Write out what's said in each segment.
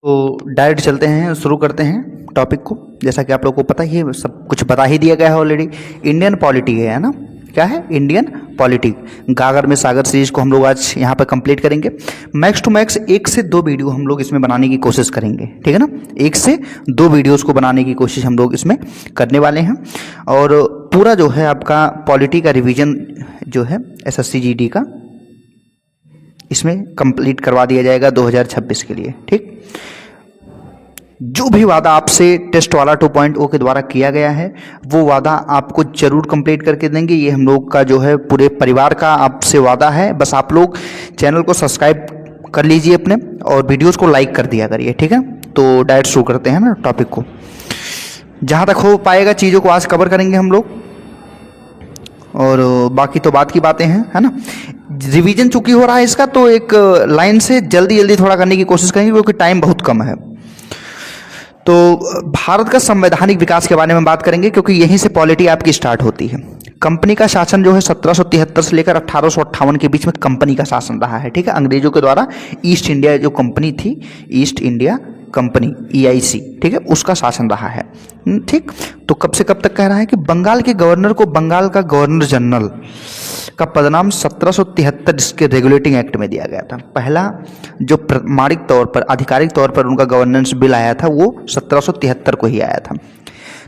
तो डायरेक्ट चलते हैं, शुरू करते हैं टॉपिक को। जैसा कि आप लोगों को पता ही है, सब कुछ बता ही दिया गया है ऑलरेडी। इंडियन पॉलिटी है ना, क्या है? Indian polity. गागर में सागर सीरीज को हम लोग आज यहाँ पर कंप्लीट करेंगे। मैक्स टू मैक्स 1 से 2 वीडियो हम लोग इसमें बनाने की कोशिश करेंगे, ठीक है ना। 1 से 2 वीडियोस को बनाने की कोशिश हम लोग इसमें करने वाले हैं। और पूरा जो है आपका पॉलिटी का रिवीजन जो है SSC GD का इसमें कंप्लीट करवा दिया जाएगा 2026 के लिए, ठीक। जो भी वादा आपसे टेस्ट वाला 2.0 के द्वारा किया गया है वो वादा आपको जरूर कंप्लीट करके देंगे। ये हम लोग का जो है पूरे परिवार का आपसे वादा है। बस आप लोग चैनल को सब्सक्राइब कर लीजिए अपने, और वीडियोस को लाइक कर दिया करिए, ठीक है। तो डायरेक्ट शुरू करते हैं ना टॉपिक को। जहाँ तक हो पाएगा चीज़ों को आज कवर करेंगे हम लोग, और बाकी तो बात की बातें हैं, है ना। रिवीजन चूंकि हो रहा है इसका, तो एक लाइन से जल्दी जल्दी थोड़ा करने की कोशिश करेंगे क्योंकि टाइम बहुत कम है। तो भारत का संवैधानिक विकास के बारे में बात करेंगे क्योंकि यहीं से पॉलिटी आपकी स्टार्ट होती है। कंपनी का शासन जो है 1773 से लेकर 1858 के बीच में कंपनी का शासन रहा है, ठीक है। अंग्रेजों के द्वारा ईस्ट इंडिया जो कंपनी थी, ईस्ट इंडिया कंपनी EIC, ठीक है, उसका शासन रहा है, ठीक। तो कब से कब तक कह रहा है कि बंगाल के गवर्नर को बंगाल का गवर्नर जनरल का पदनाम 1773 इसके रेगुलेटिंग एक्ट में दिया गया था। पहला जो प्रमाणिक तौर पर, आधिकारिक तौर पर उनका गवर्नेंस बिल आया था वो 1773 को ही आया था।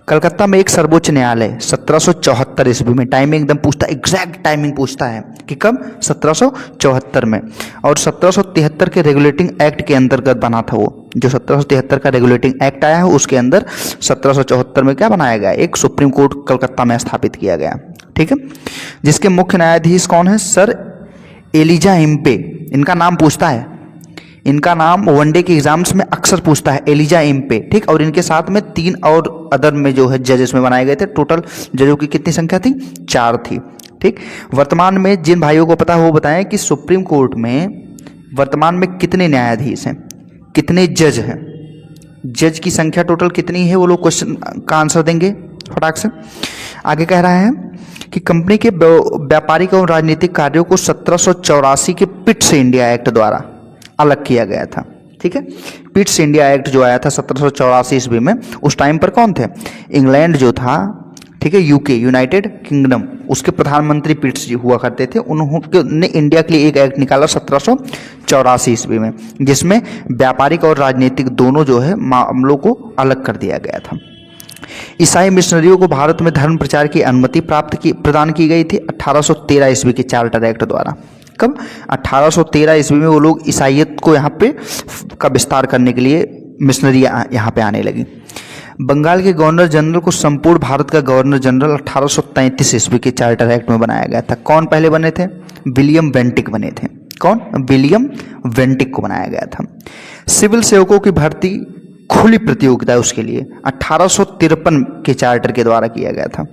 कलकत्ता में एक सर्वोच्च न्यायालय 1774 ईस्वी में, टाइमिंग एकदम पूछता, एग्जैक्ट टाइमिंग पूछता है कि कब, 1774 में। और 1773 के रेगुलेटिंग एक्ट के अंतर्गत बना था वो, जो 1773 का रेगुलेटिंग एक्ट आया है उसके अंदर 1774 में क्या बनाया गया, एक सुप्रीम कोर्ट कलकत्ता में स्थापित किया गया, ठीक है। जिसके मुख्य न्यायाधीश कौन है? Sir Elijah Impey. इनका नाम पूछता है, इनका नाम वनडे के एग्जाम्स में अक्सर पूछता है, एलिजा इम्पे, ठीक। और इनके साथ में 3 और अदर में जो है जजेस में बनाए गए थे। टोटल जजों की कितनी संख्या थी? 4 थी, ठीक। वर्तमान में जिन भाइयों को पता है वो बताएं कि सुप्रीम कोर्ट में वर्तमान में कितने न्यायाधीश हैं, कितने जज हैं, जज की संख्या टोटल कितनी है, वो लोग क्वेश्चन का आंसर देंगे फटाक से। आगे कह रहा है कि कंपनी के व्यापारिक और राजनीतिक कार्यों को 1784 के पिट्स इंडिया एक्ट द्वारा अलग किया गया था, ठीक है। पिट्स इंडिया एक्ट जो आया था 1784 ईस्वी में, उस टाइम पर कौन थे? इंग्लैंड जो था, ठीक है, UK यूनाइटेड किंगडम, उसके प्रधानमंत्री पिट्स जी हुआ करते थे। उन्होंने इंडिया के लिए एक एक्ट निकाला 1784 ईस्वी में, जिसमें व्यापारिक और राजनीतिक दोनों जो है मामलों को अलग कर दिया गया था। ईसाई मिशनरियों को भारत में धर्म प्रचार की अनुमति प्रदान की गई थी 1813 ईस्वी के चार्टर एक्ट द्वारा। कब? 1813 ईस्वी में वो लोग ईसाइयत को यहाँ पे का विस्तार करने के लिए मिशनरी यहाँ पे आने लगी। बंगाल के गवर्नर जनरल को संपूर्ण भारत का गवर्नर जनरल 1833 ईस्वी के चार्टर एक्ट में बनाया गया था। कौन पहले बने थे? विलियम वेंटिक बने थे। कौन? विलियम वेंटिक को बनाया गया था। सिविल सेवकों की भर्ती खुली प्रतियोगिता है उसके लिए 1853 के चार्टर के द्वारा किया गया था।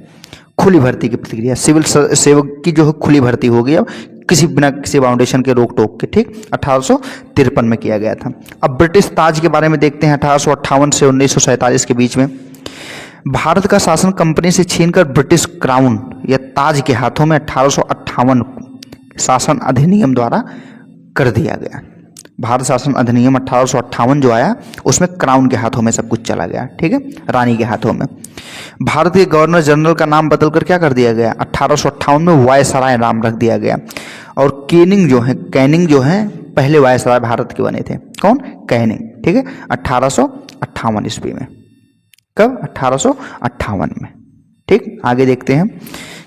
खुली भर्ती की प्रतिक्रिया, सिविल सेवक की जो है खुली भर्ती होगी अब किसी बिना किसी फाउंडेशन के रोक टोक के, ठीक। 1853 में किया गया था। अब ब्रिटिश ताज के बारे में देखते हैं। 1858 से 1947 के बीच में भारत का शासन कंपनी से छीनकर ब्रिटिश क्राउन या ताज के हाथों में 1858 शासन अधिनियम द्वारा कर दिया गया। भारत शासन अधिनियम 1858 जो आया उसमें क्राउन के हाथों में सब कुछ चला गया, ठीक है, रानी के हाथों में। भारत के गवर्नर जनरल का नाम बदलकर क्या कर दिया गया? 1858 में वायसराय नाम रख दिया गया। और कैनिंग जो है पहले वायसराय भारत के बने थे। कौन? कैनिंग, ठीक है, 1858 ईस्वी में। कब? 1858 में, ठीक। आगे देखते हैं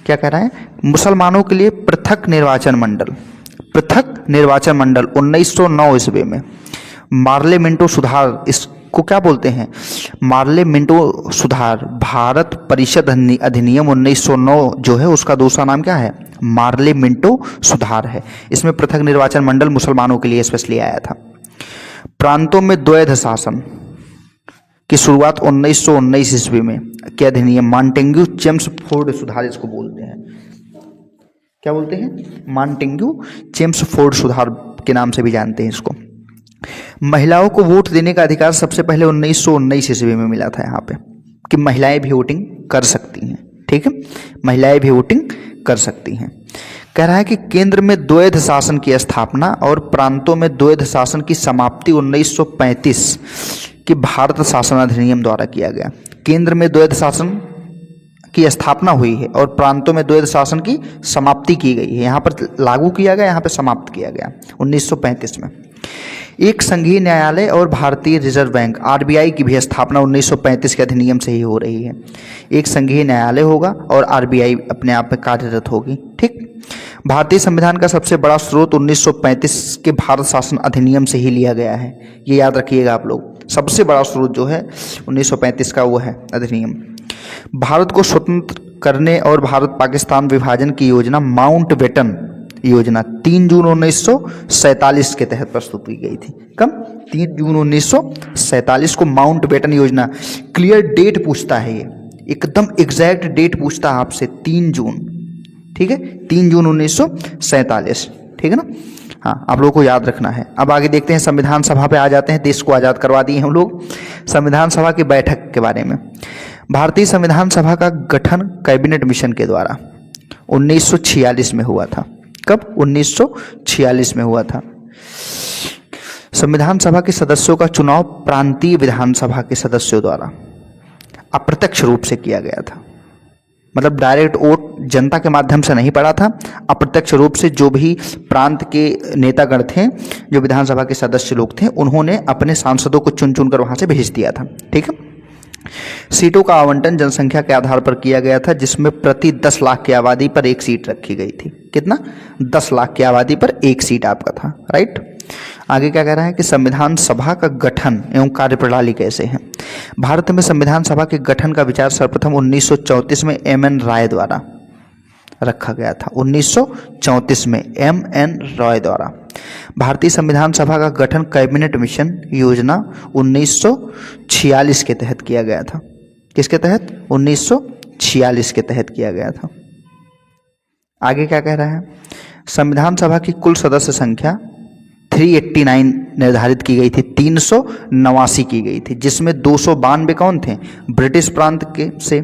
क्या कह रहा है। मुसलमानों के लिए पृथक निर्वाचन मंडल 1909 ईस्वी में मार्लेमेंटो सुधार, इसको क्या बोलते हैं? मार्लेमेंटो सुधार भारत परिषद अधिनियम 1909 जो है उसका दूसरा नाम क्या है? मार्लेमेंटो सुधार है। इसमें पृथक निर्वाचन मंडल मुसलमानों के लिए स्पेशली आया था। प्रांतों में द्वैध शासन की शुरुआत 1919 ईस्वी में क्या अधिनियम? मॉन्टेग्यू चेम्सफोर्ड सुधार इसको बोलते हैं। क्या बोलते हैं? मॉन्टेग्यू चेम्सफोर्ड सुधार के नाम से भी जानते हैं इसको। महिलाओं को वोट देने का अधिकार सबसे पहले 1919 ईस्वी में मिला था यहाँ पे, कि महिलाएं भी वोटिंग कर सकती हैं, ठीक है, महिलाएं भी वोटिंग कर सकती हैं। कह रहा है कि केंद्र में द्वैध शासन की स्थापना और प्रांतों में द्वैध शासन की समाप्ति 1935 के भारत शासन अधिनियम द्वारा किया गया। केंद्र में द्वैध शासन की स्थापना हुई है और प्रांतों में द्वैध शासन की समाप्ति की गई है। यहाँ पर लागू किया गया, यहाँ पर समाप्त किया गया 1935 में। एक संघीय न्यायालय और भारतीय रिजर्व बैंक आरबीआई की भी स्थापना 1935 के अधिनियम से ही हो रही है। एक संघीय न्यायालय होगा और आरबीआई अपने आप में कार्यरत होगी। ठीक। भारतीय संविधान का सबसे बड़ा स्रोत 1935 के भारत शासन अधिनियम से ही लिया गया है, ये याद रखिएगा आप लोग। सबसे बड़ा स्रोत जो है 1935 का वो है अधिनियम। भारत को स्वतंत्र करने और भारत पाकिस्तान विभाजन की योजना माउंटबेटन योजना 3 जून 1947 के तहत प्रस्तुत की गई थी। कब? 3 जून 1947 को माउंटबेटन योजना। क्लियर डेट पूछता है, ये एकदम एग्जैक्ट डेट पूछता है आपसे, 3 जून। ठीक है, 3 जून 1947। ठीक है ना? हाँ, आप लोगों को याद रखना है। अब आगे देखते हैं, संविधान सभा पे आ जाते हैं। देश को आज़ाद करवा दिए हम लोग। संविधान सभा की बैठक के बारे में। भारतीय संविधान सभा का गठन कैबिनेट मिशन के द्वारा 1946 में हुआ था। कब? 1946 में हुआ था। संविधान सभा के सदस्यों का चुनाव प्रांतीय विधानसभा के सदस्यों द्वारा अप्रत्यक्ष रूप से किया गया था। मतलब डायरेक्ट वोट जनता के माध्यम से नहीं पड़ा था, अप्रत्यक्ष रूप से जो भी प्रांत के नेतागण थे, जो विधानसभा के सदस्य लोग थे, उन्होंने अपने सांसदों को चुन चुन कर वहां से भेज दिया था। ठीक है। सीटों का आवंटन जनसंख्या के आधार पर किया गया था, जिसमें प्रति 10 लाख की आबादी पर एक सीट रखी गई थी। कितना? 10 लाख की आबादी पर एक सीट आपका था। राइट। आगे क्या कह रहा है कि संविधान सभा का गठन एवं कार्यप्रणाली कैसे है। भारत में संविधान सभा के गठन का विचार सर्वप्रथम 1934 में एम.एन. राय द्वारा रखा गया था। 1934 में एम.एन. राय द्वारा। भारतीय संविधान सभा का गठन कैबिनेट मिशन योजना 1946 के तहत किया गया था। किसके तहत? 1946 के तहत किया गया था। आगे क्या कह रहा है? संविधान सभा की कुल सदस्य संख्या 389 निर्धारित की गई थी, 389 की गई थी, जिसमें 292 कौन थे? ब्रिटिश प्रांत के से,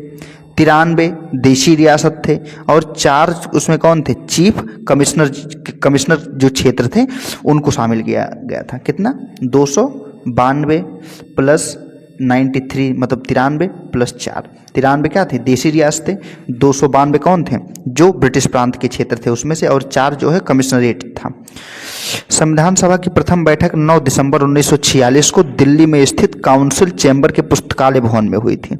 93 देशी रियासत थे और 4 उसमें कौन थे? चीफ कमिश्नर जो क्षेत्र थे उनको शामिल किया गया था। कितना? 292 प्लस 93, मतलब 93 प्लस 4। 93 क्या थे? देशी रियासतें। 292 कौन थे? जो ब्रिटिश प्रांत के क्षेत्र थे उसमें से, और 4 जो है कमिश्नरेट था। संविधान सभा की प्रथम बैठक 9 दिसंबर 1946 को दिल्ली में स्थित काउंसिल चैम्बर के पुस्तकालय भवन में हुई थी।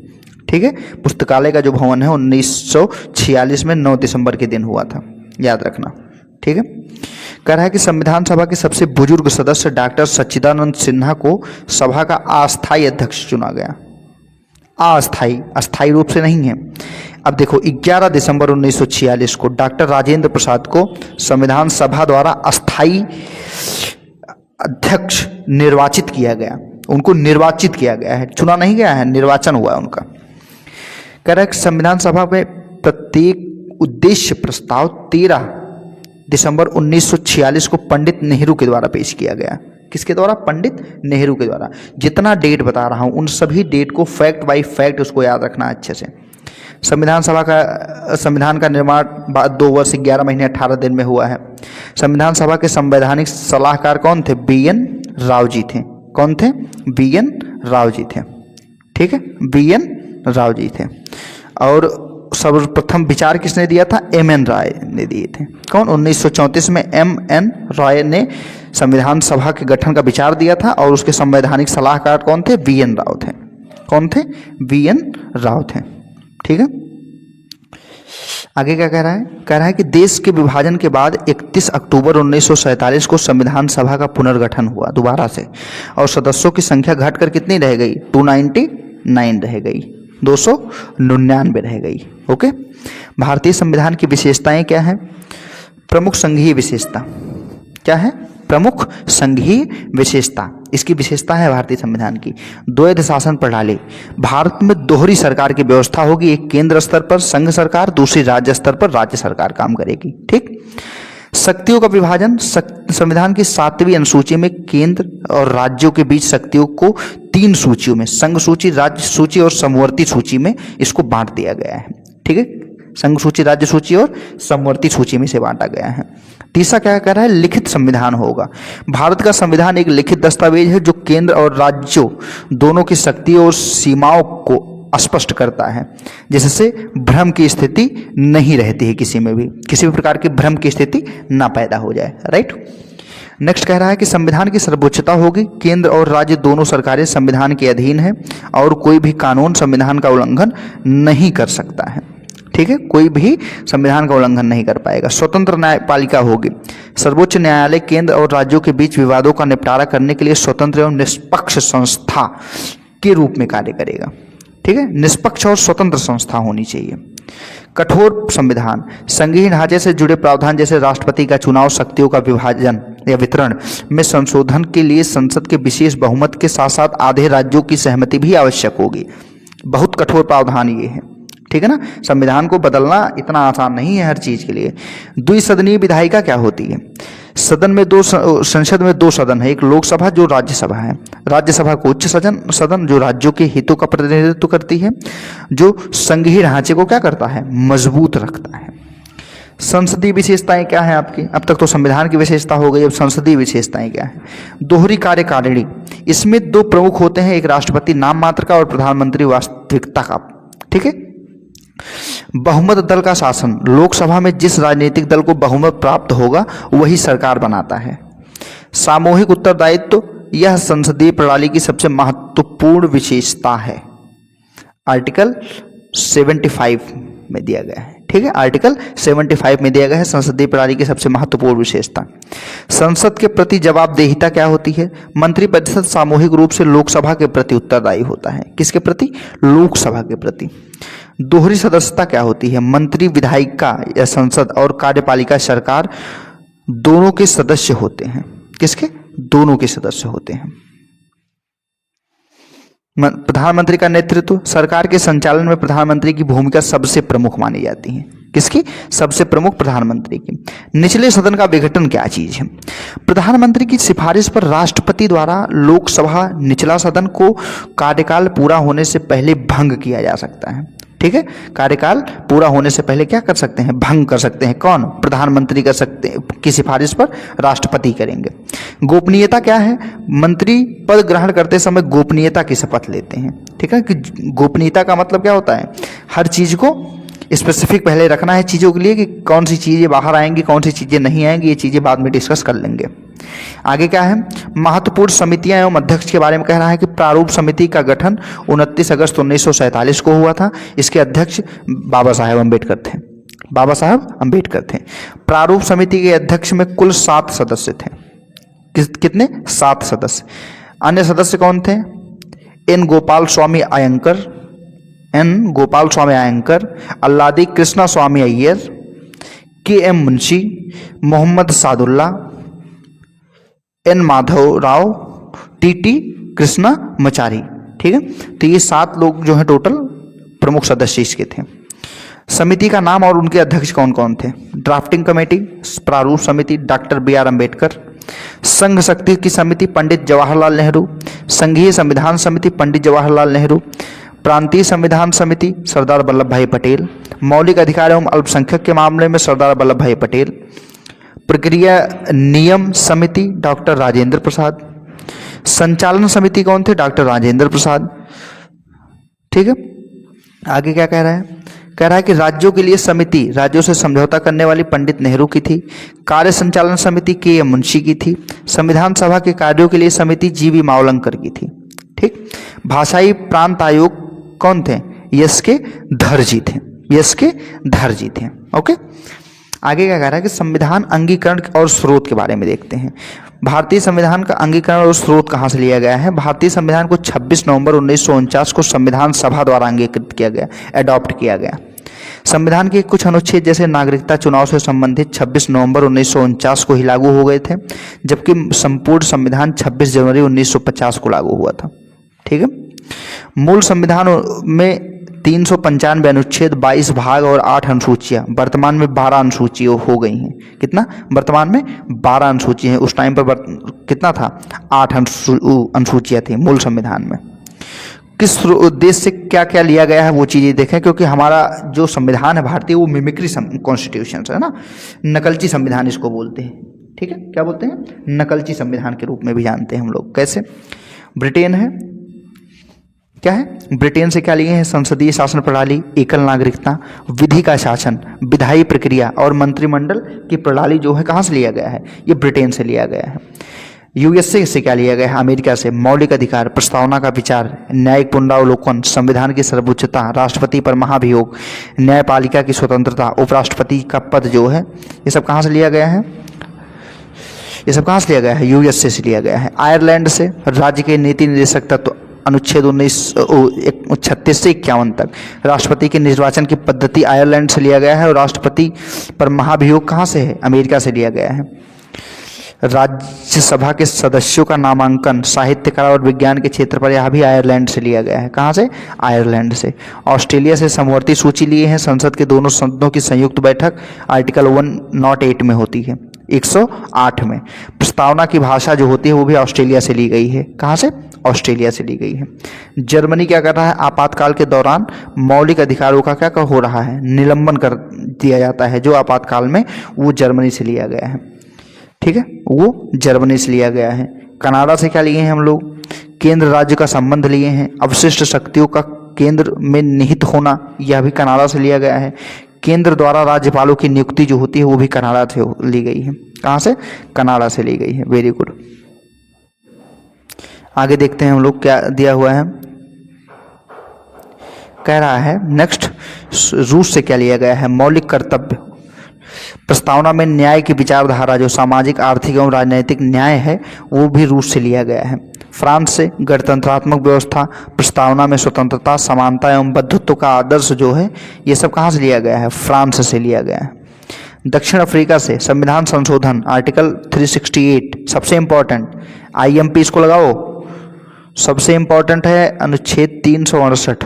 ठीक है। पुस्तकालय का जो भवन है 1946 में 9 दिसंबर के दिन हुआ था, याद रखना। ठीक है। कह रहा है कि संविधान सभा के सबसे बुजुर्ग सदस्य डॉक्टर सच्चिदानंद सिन्हा को सभा का अस्थायी अध्यक्ष चुना गया। अस्थायी, अस्थायी रूप से नहीं है। अब देखो, 11 दिसंबर 1946 को डॉक्टर राजेंद्र प्रसाद को संविधान सभा द्वारा अस्थायी अध्यक्ष निर्वाचित किया गया। उनको निर्वाचित किया गया है, चुना नहीं गया है, निर्वाचन हुआ उनका। कह रहा है कि संविधान सभा में प्रत्येक उद्देश्य प्रस्ताव 13 दिसंबर 1946 को पंडित नेहरू के द्वारा पेश किया गया। किसके द्वारा? पंडित नेहरू के द्वारा। जितना डेट बता रहा हूं उन सभी डेट को फैक्ट बाय फैक्ट उसको याद रखना अच्छे से। संविधान का निर्माण 2 वर्ष 11 महीने 18 दिन में हुआ है। संविधान सभा के संवैधानिक सलाहकार कौन थे? बी.एन. राव जी थे। कौन थे? बी.एन. राव जी थे। ठीक है, बी.एन. राव जी थे। और सर्वप्रथम विचार किसने दिया था? एम.एन. राय ने दिए थे। कौन? 1934 में एम.एन. राय ने संविधान सभा के गठन का विचार दिया था और उसके संवैधानिक सलाहकार कौन थे? बी.एन. राव थे। कौन थे? बी.एन. राव थे। ठीक है। आगे क्या कह रहा है? कह रहा है कि देश के विभाजन के बाद 31 अक्टूबर 1947 को संविधान सभा का पुनर्गठन हुआ दोबारा से, और सदस्यों की संख्या घटकर कितनी रह गई? 299 रह गई, 299 रह गई। ओके। भारतीय संविधान की विशेषताएं क्या है? प्रमुख संघीय विशेषता क्या है? प्रमुख संघीय विशेषता, इसकी विशेषता है भारतीय संविधान की द्वैध शासन प्रणाली। भारत में दोहरी सरकार की व्यवस्था होगी, एक केंद्र स्तर पर संघ सरकार, दूसरी राज्य स्तर पर राज्य सरकार काम करेगी। ठीक। शक्तियों का विभाजन, संविधान की 7वीं अनुसूची में केंद्र और राज्यों के बीच शक्तियों को 3 सूचियों में, संघ सूची, राज्य सूची और समवर्ती सूची में इसको बांट दिया गया है। ठीक है। संघ सूची, राज्य सूची और समवर्ती सूची में से बांटा गया है। तीसरा क्या कह रहा है, लिखित संविधान होगा। भारत का संविधान एक लिखित दस्तावेज है जो केंद्र और राज्यों दोनों की शक्ति और सीमाओं को स्पष्ट करता है, जिससे भ्रम की स्थिति नहीं रहती है, किसी में भी किसी भी प्रकार की भ्रम की स्थिति ना पैदा हो जाए। राइट। नेक्स्ट कह रहा है कि संविधान की सर्वोच्चता होगी। केंद्र और राज्य दोनों सरकारें संविधान के अधीन है और कोई भी कानून संविधान का उल्लंघन नहीं कर सकता है। ठीक है, कोई भी संविधान का उल्लंघन नहीं कर पाएगा। स्वतंत्र न्यायपालिका होगी। सर्वोच्च न्यायालय केंद्र और राज्यों के बीच विवादों का निपटारा करने के लिए स्वतंत्र एवं निष्पक्ष संस्था के रूप में कार्य करेगा। ठीक है, निष्पक्ष और स्वतंत्र संस्था होनी चाहिए। कठोर संविधान, संघीय ढांचे से जुड़े प्रावधान जैसे राष्ट्रपति का चुनाव, शक्तियों का विभाजन या वितरण में संशोधन के लिए संसद के विशेष बहुमत के साथ साथ आधे राज्यों की सहमति भी आवश्यक होगी। बहुत कठोर प्रावधान ये है। ठीक है ना, संविधान को बदलना इतना आसान नहीं है हर चीज के लिए। द्विसदनीय विधायिका क्या होती है, सदन में संसद में दो सदन है, एक लोकसभा जो राज्यसभा है। राज्यसभा को उच्च सदन जो राज्यों के हितों का प्रतिनिधित्व करती है, जो संघीय ढांचे को क्या करता है, मजबूत रखता है। संसदीय विशेषताएं क्या है आपकी, अब तक तो संविधान की विशेषता हो गई, अब संसदीय विशेषताएं क्या है। दोहरी कार्यकारिणी, इसमें दो प्रमुख होते हैं, एक राष्ट्रपति नाम मात्र का और प्रधानमंत्री वास्तविकता का। ठीक है, बहुमत दल का शासन, लोकसभा में जिस राजनीतिक दल को बहुमत प्राप्त होगा वही सरकार बनाता है। सामूहिक उत्तरदायित्व, यह संसदीय प्रणाली की सबसे महत्वपूर्ण विशेषता है। आर्टिकल 75 में दिया गया है। ठीक है, आर्टिकल 75 में दिया गया है संसदीय प्रणाली की सबसे महत्वपूर्ण विशेषता। संसद के प्रति जवाबदेहिता क्या होती है, मंत्रिपरिषद सामूहिक रूप से लोकसभा के प्रति उत्तरदायी होता है। किसके प्रति, लोकसभा के प्रति। दोहरी सदस्यता क्या होती है, मंत्री विधायिका या संसद और कार्यपालिका सरकार दोनों के सदस्य होते हैं। किसके, दोनों के सदस्य होते हैं। प्रधानमंत्री का नेतृत्व, सरकार के संचालन में प्रधानमंत्री की भूमिका सबसे प्रमुख मानी जाती है। किसकी, सबसे प्रमुख प्रधानमंत्री की। निचले सदन का विघटन क्या चीज है, प्रधानमंत्री की सिफारिश पर राष्ट्रपति द्वारा लोकसभा निचला सदन को कार्यकाल पूरा होने से पहले भंग किया जा सकता है। ठीक है, कार्यकाल पूरा होने से पहले क्या कर सकते हैं, भंग कर सकते हैं। कौन, प्रधानमंत्री कर सकते हैं, की सिफारिश पर राष्ट्रपति करेंगे। गोपनीयता क्या है, मंत्री पद ग्रहण करते समय गोपनीयता की शपथ लेते हैं। ठीक है, कि गोपनीयता का मतलब क्या होता है, हर चीज को स्पेसिफिक पहले रखना है चीज़ों के लिए कि कौन सी चीज़ें बाहर आएंगी, कौन सी चीज़ें नहीं आएंगी, ये चीज़ें बाद में डिस्कस कर लेंगे। आगे क्या है, महत्वपूर्ण समितियां एवं अध्यक्ष के बारे में कह रहा है कि प्रारूप समिति का गठन 29 अगस्त 1947 को हुआ था। इसके अध्यक्ष बाबा साहेब अम्बेडकर थे। बाबा साहेब अम्बेडकर थे। प्रारूप समिति के अध्यक्ष में कुल 7 सदस्य थे। कितने, 7 सदस्य। अन्य सदस्य कौन थे, N Gopalaswami Ayyangar, Alladi Krishnaswami Ayyar, K M. Munshi, Mohammad Saadulla, N Madhava Rau, T Krishnamachari. ठीक है, तो ये 7 लोग जो हैं टोटल प्रमुख सदस्य इसके थे। समिति का नाम और उनके अध्यक्ष कौन कौन थे, ड्राफ्टिंग कमेटी, प्रारूप समिति डॉक्टर बी आर अम्बेडकर, संघ शक्ति की समिति पंडित जवाहरलाल नेहरू, संघीय संविधान समिति पंडित जवाहरलाल नेहरू, प्रांतीय संविधान समिति सरदार वल्लभ भाई पटेल, मौलिक अधिकार एवं अल्पसंख्यक के मामले में सरदार वल्लभ भाई पटेल, प्रक्रिया नियम समिति डॉक्टर राजेंद्र प्रसाद, संचालन समिति कौन थे, डॉक्टर राजेंद्र प्रसाद। ठीक है, आगे क्या कह रहा है, कह रहा है कि राज्यों के लिए समिति राज्यों से समझौता करने वाली पंडित नेहरू की थी। कार्य संचालन समिति के मुंशी की थी। संविधान सभा के कार्यों के लिए समिति जी.वी. मावलंकर की थी। ठीक, भाषाई प्रांत आयोग कौन थे, यस के धरजी थे। यस के धरजी थे। ओके, आगे क्या कह रहा है कि संविधान अंगीकरण और स्रोत के बारे में देखते हैं। भारतीय संविधान का अंगीकरण और स्रोत कहाँ से लिया गया है, भारतीय संविधान को 26 नवंबर 1949 को संविधान सभा द्वारा अंगीकृत किया गया, एडॉप्ट किया गया। संविधान के कुछ अनुच्छेद जैसे नागरिकता चुनाव से संबंधित 26 नवंबर 1949 को ही लागू हो गए थे, जबकि संपूर्ण संविधान 26 जनवरी 1950 को लागू हुआ था। ठीक है, मूल संविधान में 395 अनुच्छेद, 22 भाग और 8 अनुसूचियां, वर्तमान में 12 अनुसूचियां हो गई हैं। कितना, वर्तमान में 12 अनुसूचियां हैं। उस टाइम पर कितना था, 8 अनुसूचियां थी मूल संविधान में। किस उद्देश्य से क्या क्या लिया गया है वो चीज़ें देखें, क्योंकि हमारा जो संविधान है भारतीय वो मिमिक्री कॉन्स्टिट्यूशन है ना, नकलची संविधान इसको बोलते हैं। ठीक है, क्या बोलते हैं? नकलची संविधान के रूप में भी जानते हैं हम लोग। कैसे? ब्रिटेन है, क्या है? ब्रिटेन से क्या लिए हैं? संसदीय शासन प्रणाली, एकल नागरिकता, विधि का शासन, विधायी प्रक्रिया और मंत्रिमंडल की प्रणाली जो है कहाँ से लिया गया है? ये ब्रिटेन से लिया गया है। यूएसए से क्या लिया गया है? अमेरिका से मौलिक अधिकार, प्रस्तावना का विचार, न्यायिक पुनरावलोकन, संविधान की सर्वोच्चता, राष्ट्रपति पर महाभियोग, न्यायपालिका की स्वतंत्रता, उपराष्ट्रपति का पद जो है, ये सब कहाँ से लिया गया है? ये सब कहाँ से लिया गया है? यूएसए से लिया गया है। आयरलैंड से राज्य के नीति निर्देशक तत्व अनुच्छेद 36 से 51 तक राष्ट्रपति के निर्वाचन की पद्धति आयरलैंड से लिया गया है। और राष्ट्रपति पर महाभियोग कहाँ से है? अमेरिका से लिया गया है। राज्यसभा के सदस्यों का नामांकन साहित्य, कला और विज्ञान के क्षेत्र पर, यह भी आयरलैंड से लिया गया है। कहाँ से? आयरलैंड से। ऑस्ट्रेलिया से समवर्ती सूची लिए हैं। संसद के दोनों सदनों की संयुक्त बैठक आर्टिकल 108 में होती है, 108 में। प्रस्तावना की भाषा जो होती है वो भी ऑस्ट्रेलिया से ली गई है। कहाँ से? ऑस्ट्रेलिया से ली गई है। जर्मनी क्या कर रहा है? आपातकाल के दौरान मौलिक अधिकारों का क्या हो रहा है? निलंबन कर दिया जाता है, जो आपातकाल में, वो जर्मनी से लिया गया है। ठीक है, वो जर्मनी से लिया गया है। कनाडा से क्या लिए हैं हम लोग? केंद्र राज्य का संबंध लिए हैं। अवशिष्ट शक्तियों का केंद्र में निहित होना, यह भी कनाडा से लिया गया है। केंद्र द्वारा राज्यपालों की नियुक्ति जो होती है वो भी कनाडा से ली गई है। कहाँ से? कनाडा से ली गई है। Very good. आगे देखते हैं हम लोग क्या दिया हुआ है। कह रहा है नेक्स्ट, रूस से क्या लिया गया है? मौलिक कर्तव्य। प्रस्तावना में न्याय की विचारधारा, जो सामाजिक, आर्थिक एवं राजनैतिक न्याय है, वो भी रूस से लिया गया है। फ्रांस से गणतंत्रात्मक व्यवस्था, प्रस्तावना में स्वतंत्रता, समानता एवं बंधुत्व का आदर्श जो है, ये सब कहाँ से लिया गया है? फ्रांस से लिया गया है। दक्षिण अफ्रीका से संविधान संशोधन, आर्टिकल 368, सबसे इंपॉर्टेंट, IMP इसको लगाओ, सबसे इंपॉर्टेंट है, अनुच्छेद 368।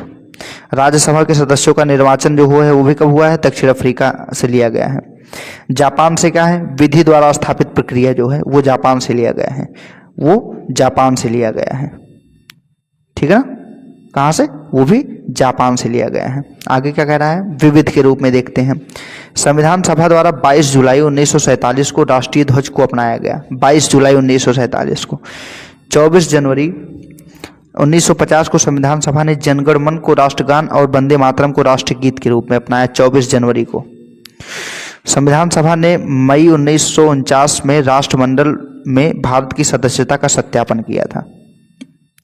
राज्यसभा के सदस्यों का निर्वाचन जो हुआ है वो भी कब हुआ है? दक्षिण अफ्रीका से लिया गया है। जापान से क्या है? विधि द्वारा स्थापित प्रक्रिया जो है वो जापान से लिया गया है, वो जापान से लिया गया है। ठीक है ना? कहाँ से? वो भी जापान से लिया गया है। आगे क्या कह रहा है? विविध के रूप में देखते हैं। संविधान सभा द्वारा 22 जुलाई 1947 को राष्ट्रीय ध्वज को अपनाया गया। 22 जुलाई 1947 को। 24 जनवरी 1950 को संविधान सभा ने जनगण मन को राष्ट्रगान और वंदे मातरम को राष्ट्रगीत के रूप में अपनाया। 24 जनवरी को संविधान सभा ने मई 1949 में राष्ट्रमंडल में भारत की सदस्यता का सत्यापन किया था।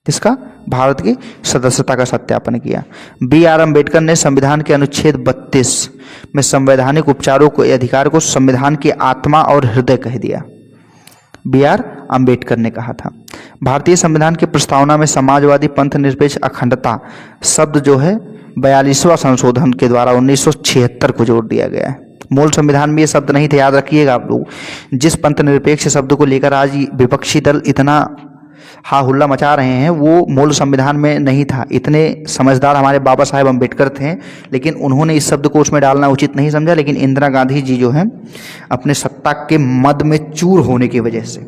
इसका? भारत की सदस्यता का सत्यापन किया। BR अम्बेडकर ने संविधान के अनुच्छेद 32 में संवैधानिक उपचारों को, अधिकार को संविधान की आत्मा और हृदय कह दिया। BR अम्बेडकर ने कहा था। भारतीय संविधान की प्रस्तावना में समाजवादी, पंथ निरपेक्ष, अखंडता शब्द जो है 42वां संशोधन के द्वारा 1976 को जोड़ दिया गया है। मूल संविधान में ये शब्द नहीं थे, याद रखिएगा आप लोग। जिस पंथ निरपेक्ष शब्द को लेकर आज विपक्षी दल इतना हा हुल्ला मचा रहे हैं, वो मूल संविधान में नहीं था। इतने समझदार हमारे बाबा साहेब अम्बेडकर थे, लेकिन उन्होंने इस शब्द को उसमें डालना उचित नहीं समझा। लेकिन इंदिरा गांधी जी जो है अपने सत्ता के मद में चूर होने की वजह से,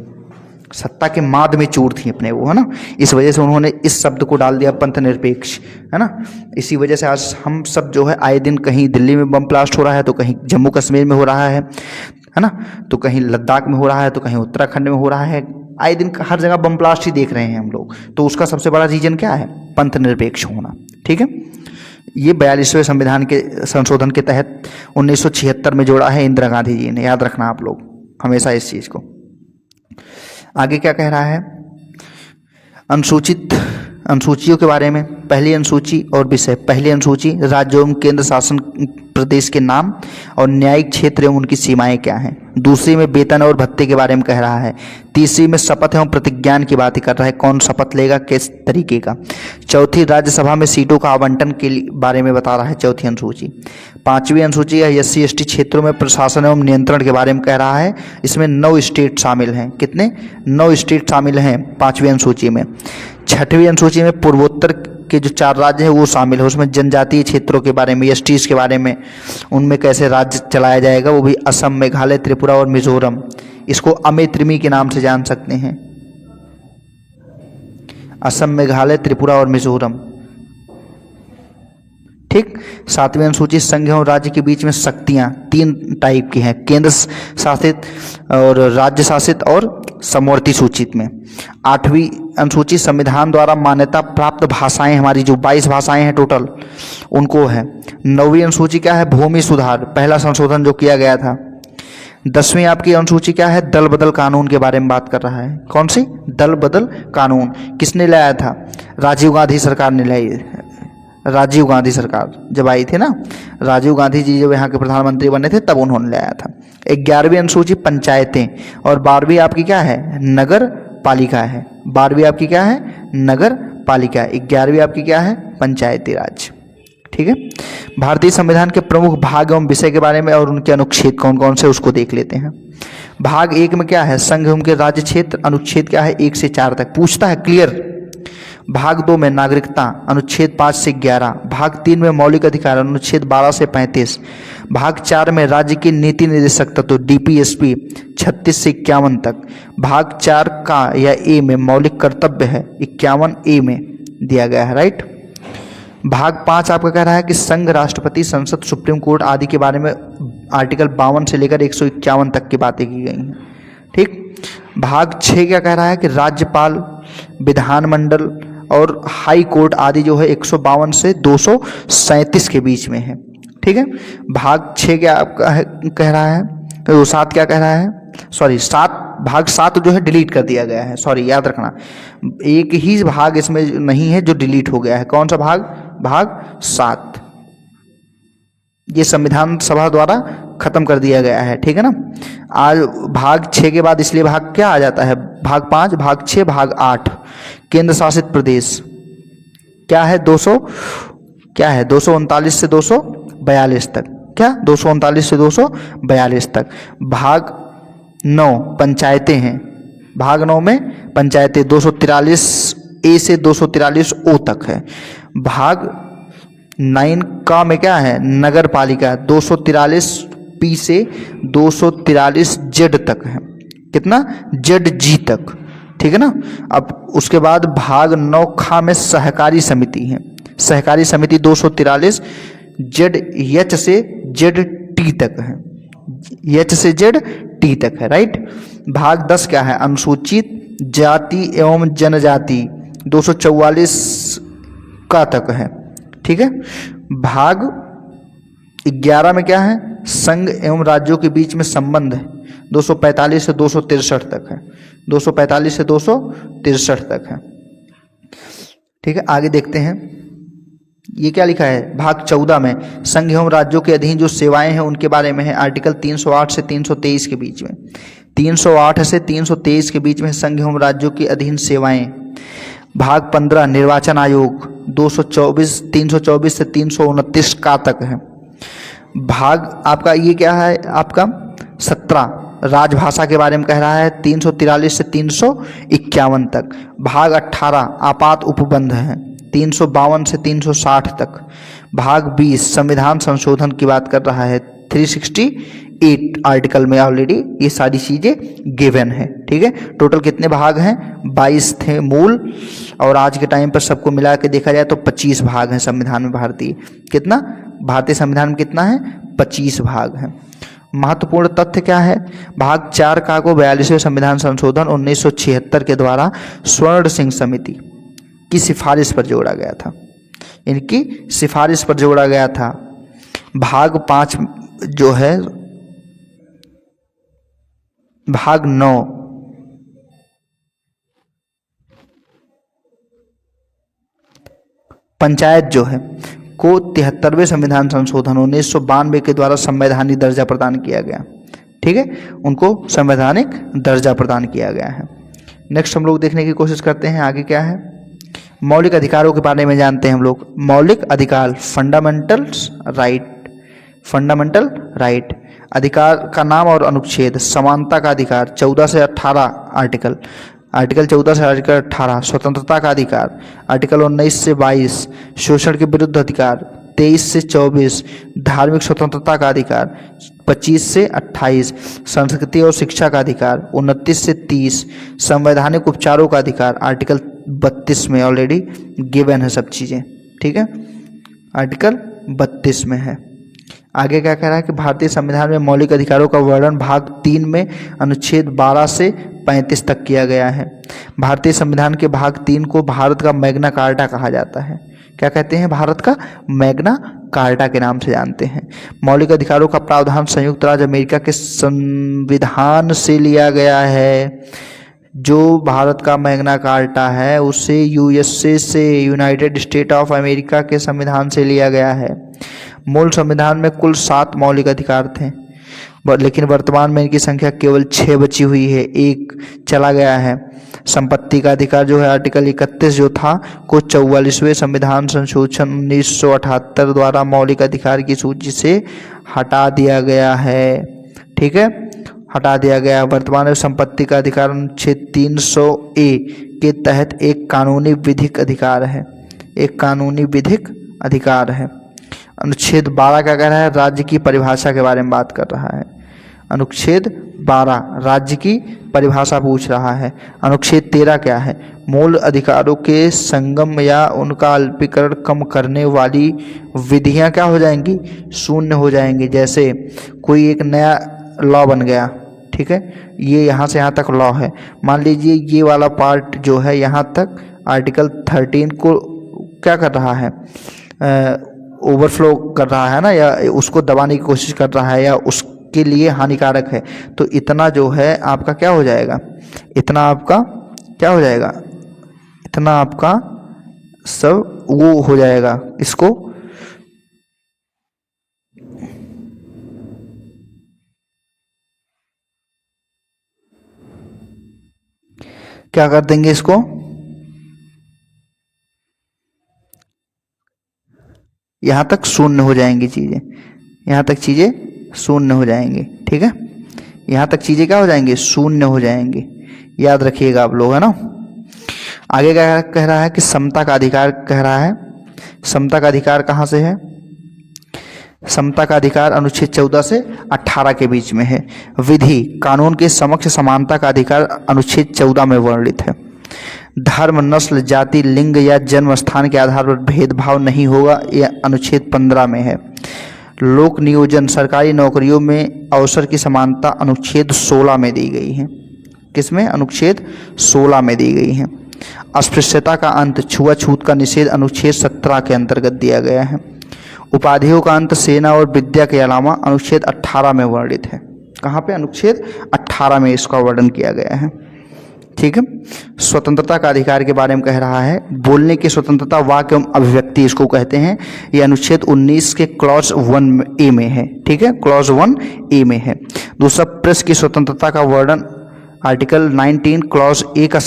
सत्ता के माद में चूर थी अपने वो, है ना, इस वजह से उन्होंने इस शब्द को डाल दिया, पंथ निरपेक्ष, है ना। इसी वजह से आज हम सब जो है आए दिन कहीं दिल्ली में बम ब्लास्ट हो रहा है, तो कहीं जम्मू कश्मीर में हो रहा है ना, तो कहीं लद्दाख में हो रहा है, तो कहीं उत्तराखंड में हो रहा है। आए दिन हर जगह बम ब्लास्ट ही देख रहे हैं हम लोग। तो उसका सबसे बड़ा रीजन क्या है? पंथ निरपेक्ष होना। ठीक है, ये 42वें संविधान के संशोधन के तहत 1976 में जोड़ा है इंदिरा गांधी जी ने। याद रखना आप लोग हमेशा इस चीज़ को। आगे क्या कह रहा है? अनुसूचियों के बारे में। पहली अनुसूची और विषय। पहली अनुसूची राज्यों एवं केंद्र शासन प्रदेश के नाम और न्यायिक क्षेत्र एवं उनकी सीमाएं क्या हैं। दूसरी में वेतन और भत्ते के बारे में कह रहा है। तीसरी में शपथ एवं प्रतिज्ञान की बात कर रहा है, कौन शपथ लेगा, किस तरीके का। चौथी राज्यसभा में सीटों का आवंटन के बारे में बता रहा है, चौथी अनुसूची। पांचवी अनुसूची है SC ST क्षेत्रों में प्रशासन एवं नियंत्रण के बारे में कह रहा है। इसमें 9 स्टेट शामिल हैं। कितने? 9 स्टेट शामिल हैं पांचवी अनुसूची में। छठवीं अनुसूची में पूर्वोत्तर के जो 4 राज्य हैं वो शामिल है। उसमें जनजातीय क्षेत्रों के बारे में, STs के बारे में, उनमें कैसे राज्य चलाया जाएगा, वो भी असम, मेघालय, त्रिपुरा और मिजोरम। इसको अमेत्रिमी के नाम से जान सकते हैं। असम, मेघालय, त्रिपुरा और मिजोरम, ठीक। 7वीं अनुसूची संघ एवं राज्य के बीच में शक्तियाँ 3 टाइप की हैं, केंद्र शासित और राज्य शासित और समवर्ती सूचित में। 8वीं अनुसूची संविधान द्वारा मान्यता प्राप्त भाषाएं, हमारी जो 22 भाषाएं हैं टोटल, उनको है। 9वीं अनुसूची क्या है, भूमि सुधार, पहला संशोधन जो किया गया था। 10वीं आपकी अनुसूची क्या है, दल बदल कानून के बारे में बात कर रहा है। कौन सी, दल बदल कानून, किसने लाया था, राजीव गांधी सरकार ने लाई। राजीव गांधी सरकार जब आई थी ना, राजीव गांधी जी जब यहाँ के प्रधानमंत्री बने थे तब उन्होंने लाया था। 11वीं अनुसूची पंचायतें, और 12वीं आपकी क्या है, नगर पालिका है। 12वीं आपकी क्या है, नगर पालिका। 11वीं आपकी क्या है, पंचायती राज। ठीक है। भारतीय संविधान के प्रमुख भाग एवं विषय के बारे में और उनके अनुच्छेद कौन कौन से उसको देख लेते हैं। भाग 1 में क्या है, संघ एवं के राज्य क्षेत्र, अनुच्छेद क्या है 1 से 4 तक पूछता है, क्लियर। भाग 2 में नागरिकता, अनुच्छेद 5 से 11। भाग 3 में मौलिक अधिकार, अनुच्छेद 12 से 35। भाग 4 में राज्य की नीति निर्देशक तत्व, DPSP 36 से 51 तक। भाग 4 का या ए में मौलिक कर्तव्य है, 51A में दिया गया है, राइट। भाग 5 आपका कह रहा है कि संघ, राष्ट्रपति, संसद, सुप्रीम कोर्ट आदि के बारे में आर्टिकल 52 से लेकर 151 तक की बातें की गई हैं, ठीक। भाग 6 क्या कह रहा है कि राज्यपाल, विधानमंडल और हाई कोर्ट आदि जो है 152 से 237 के बीच में है, ठीक है। भाग 6 क्या आपका है, कह रहा है, तो 7 क्या कह रहा है, सॉरी 7, भाग 7 जो है डिलीट कर दिया गया है, सॉरी याद रखना, एक ही भाग इसमें नहीं है जो डिलीट हो गया है। कौन सा भाग, भाग 7, ये संविधान सभा द्वारा खत्म कर दिया गया है, ठीक है ना। आज भाग 6 के बाद इसलिए भाग क्या आ जाता है, भाग 5, भाग 6, भाग 8। केंद्र शासित प्रदेश क्या है, 200 क्या है, 239 से 242 तक, क्या 239 से 242 तक। भाग 9 पंचायतें हैं, भाग 9 में पंचायतें 243A से 243O तक है। भाग 9 का में क्या है, नगर पालिका, 243P से 243Z तक है, कितना, ZG तक, ठीक है ना। अब उसके बाद भाग 9 खा में सहकारी समिति है, सहकारी समिति 243 से ZT तक है, H से ZT तक है, राइट। भाग 10 क्या है, अनुसूचित जाति एवं जनजाति 244 का तक है, ठीक है। भाग 11 में क्या है, संघ एवं राज्यों के बीच में संबंध है, 245 से 263 तक है, 245 से 263 तक है, ठीक है। आगे देखते हैं, ये क्या लिखा है, भाग 14 में संघ एवं राज्यों के अधीन जो सेवाएं हैं उनके बारे में है, आर्टिकल 308 से 323 के बीच में, 308 से 323 के बीच में संघ एवं राज्यों के अधीन सेवाएं। भाग 15 निर्वाचन आयोग 324 से 329 का तक है। भाग आपका ये क्या है, आपका 17 राजभाषा के बारे में कह रहा है, 343 से 351 तक। भाग 18 आपात उपबंध है, 352 से 360 तक। भाग 20 संविधान संशोधन की बात कर रहा है, 368 आर्टिकल में ऑलरेडी ये सारी चीज़ें गिवन है, ठीक है। टोटल कितने भाग हैं, 22 थे मूल, और आज के टाइम पर सबको मिला के देखा जाए तो 25 भाग हैं संविधान में भारतीय। कितना, भारतीय संविधान में कितना है, 25 भाग हैं। महत्वपूर्ण तथ्य क्या है, भाग 4 का को 42वें संविधान संशोधन 1976 के द्वारा स्वर्ण सिंह समिति की सिफारिश पर जोड़ा गया था, इनकी सिफारिश पर जोड़ा गया था। भाग 5 जो है, भाग 9 पंचायत जो है को 73वें संविधान संशोधन 1992 के द्वारा संवैधानिक दर्जा प्रदान किया गया, ठीक है, उनको संवैधानिक दर्जा प्रदान किया गया है। नेक्स्ट हम लोग देखने की कोशिश करते हैं आगे क्या है, मौलिक अधिकारों के बारे में जानते हैं हम लोग। मौलिक अधिकार, फंडामेंटल राइट, अधिकार का नाम और अनुच्छेद। समानता का अधिकार 14 से 18 आर्टिकल 14 से आर्टिकल 18। स्वतंत्रता का अधिकार आर्टिकल 19 से 22। शोषण के विरुद्ध अधिकार 23 से 24। धार्मिक स्वतंत्रता का अधिकार 25 से 28। संस्कृति और शिक्षा का अधिकार 29 से 30। संवैधानिक उपचारों का अधिकार आर्टिकल 32 में ऑलरेडी गिवन है सब चीज़ें, ठीक है, आर्टिकल 32 में है। आगे क्या कह रहा है कि भारतीय संविधान में मौलिक अधिकारों का वर्णन भाग 3 में अनुच्छेद 12 से 35 तक किया गया है। भारतीय संविधान के भाग 3 को भारत का मैग्ना कार्टा कहा जाता है। क्या कहते हैं? भारत का मैग्ना कार्टा के नाम से जानते हैं। मौलिक अधिकारों का प्रावधान संयुक्त राज्य अमेरिका के संविधान से लिया गया है। जो भारत का मैग्ना कार्टा है उसे यूएसए से, यूनाइटेड स्टेट ऑफ अमेरिका के संविधान से लिया गया है। मूल संविधान में कुल 7 मौलिक अधिकार थे, लेकिन वर्तमान में इनकी संख्या केवल 6 बची हुई है, एक चला गया है। संपत्ति का अधिकार जो है आर्टिकल 31 जो था को 44वें संविधान संशोधन 1978 द्वारा मौलिक अधिकार की सूची से हटा दिया गया है। ठीक है, हटा दिया गया। वर्तमान में संपत्ति का अधिकार अनुच्छेद 300A के तहत एक कानूनी विधिक अधिकार है, एक कानूनी विधिक अधिकार है। अनुच्छेद 12 क्या कह रहा है? राज्य की परिभाषा के बारे में बात कर रहा है। अनुच्छेद 12 राज्य की परिभाषा पूछ रहा है। अनुच्छेद 13 क्या है? मूल अधिकारों के संगम या उनका अल्पीकरण कम करने वाली विधियां क्या हो जाएंगी? शून्य हो जाएंगी। जैसे कोई एक नया लॉ बन गया, ठीक है, ये यहाँ से यहाँ तक लॉ है, मान लीजिए ये वाला पार्ट जो है यहाँ तक आर्टिकल 13 को क्या कर रहा है? ओवरफ्लो कर रहा है ना, या उसको दबाने की कोशिश कर रहा है, या उसके लिए हानिकारक है। तो इतना जो है आपका क्या हो जाएगा? इतना आपका क्या हो जाएगा? इतना आपका सब वो हो जाएगा। इसको क्या कर देंगे? इसको यहाँ तक शून्य हो जाएंगी चीज़ें, यहाँ तक चीज़ें शून्य हो जाएंगी। ठीक है, यहाँ तक चीज़ें क्या हो जाएंगी? शून्य हो जाएंगी। याद रखिएगा आप लोग, है ना। आगे क्या कह रहा है कि समता का अधिकार कह रहा है। समता का अधिकार कहाँ से है? समता का अधिकार अनुच्छेद 14 से 18 के बीच में है। विधि कानून के समक्ष समानता का अधिकार अनुच्छेद 14 में वर्णित है। धर्म, नस्ल, जाति, लिंग या जन्म स्थान के आधार पर भेदभाव नहीं होगा, यह अनुच्छेद 15 में है। लोक नियोजन सरकारी नौकरियों में अवसर की समानता अनुच्छेद 16 में दी गई है। किसमें? अनुच्छेद 16 में दी गई है। अस्पृश्यता का अंत, छुआछूत का निषेध अनुच्छेद 17 के अंतर्गत दिया गया है। उपाधियों का अंत सेना और विद्या के अलावा अनुच्छेद 18 में वर्णित है। कहाँ पे? अनुच्छेद 18 में इसका वर्णन किया गया है। ठीक है, स्वतंत्रता का अधिकार के बारे में कह रहा है। बोलने की स्वतंत्रता, वाक्य एवं अभिव्यक्ति इसको कहते हैं। ये अनुच्छेद 19 के क्लॉज 1A में है। ठीक है, क्लॉज 1A में है। दूसरा, प्रेस की स्वतंत्रता का वर्णन आर्टिकल 19 क्लॉज ए का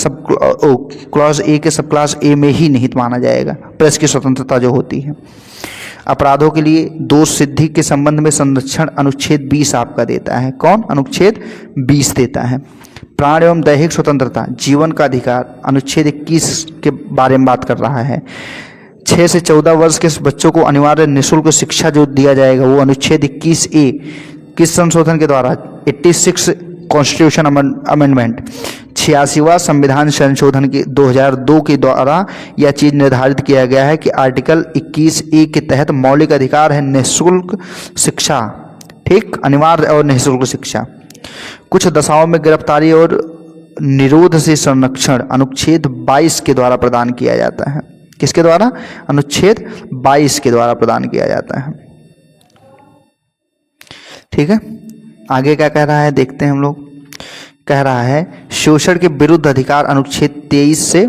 क्लॉज ए के सब क्लास ए में ही निहित माना जाएगा। प्रेस की स्वतंत्रता जो होती है। अपराधों के लिए दोष सिद्धि के संबंध में संरक्षण अनुच्छेद 20 आपका देता है। कौन? अनुच्छेद 20 देता है। प्राण एवं दैहिक स्वतंत्रता, जीवन का अधिकार अनुच्छेद 21 के बारे में बात कर रहा है। 6 से 14 वर्ष के बच्चों को अनिवार्य निःशुल्क शिक्षा जो दिया जाएगा वो अनुच्छेद 21A किस संशोधन के द्वारा? 86 कॉन्स्टिट्यूशन अमेंडमेंट, 86वां संविधान संशोधन के 2002 के द्वारा यह चीज निर्धारित किया गया है कि आर्टिकल 21A के तहत मौलिक अधिकार है निःशुल्क शिक्षा। ठीक, अनिवार्य और निःशुल्क शिक्षा। कुछ दशाओं में गिरफ्तारी और निरोध से संरक्षण अनुच्छेद 22 के द्वारा प्रदान किया जाता है। किसके द्वारा? अनुच्छेद 22 के द्वारा प्रदान किया जाता है। ठीक है, आगे क्या कह रहा है देखते हैं हम लोग। कह रहा है शोषण के विरुद्ध अधिकार अनुच्छेद 23 से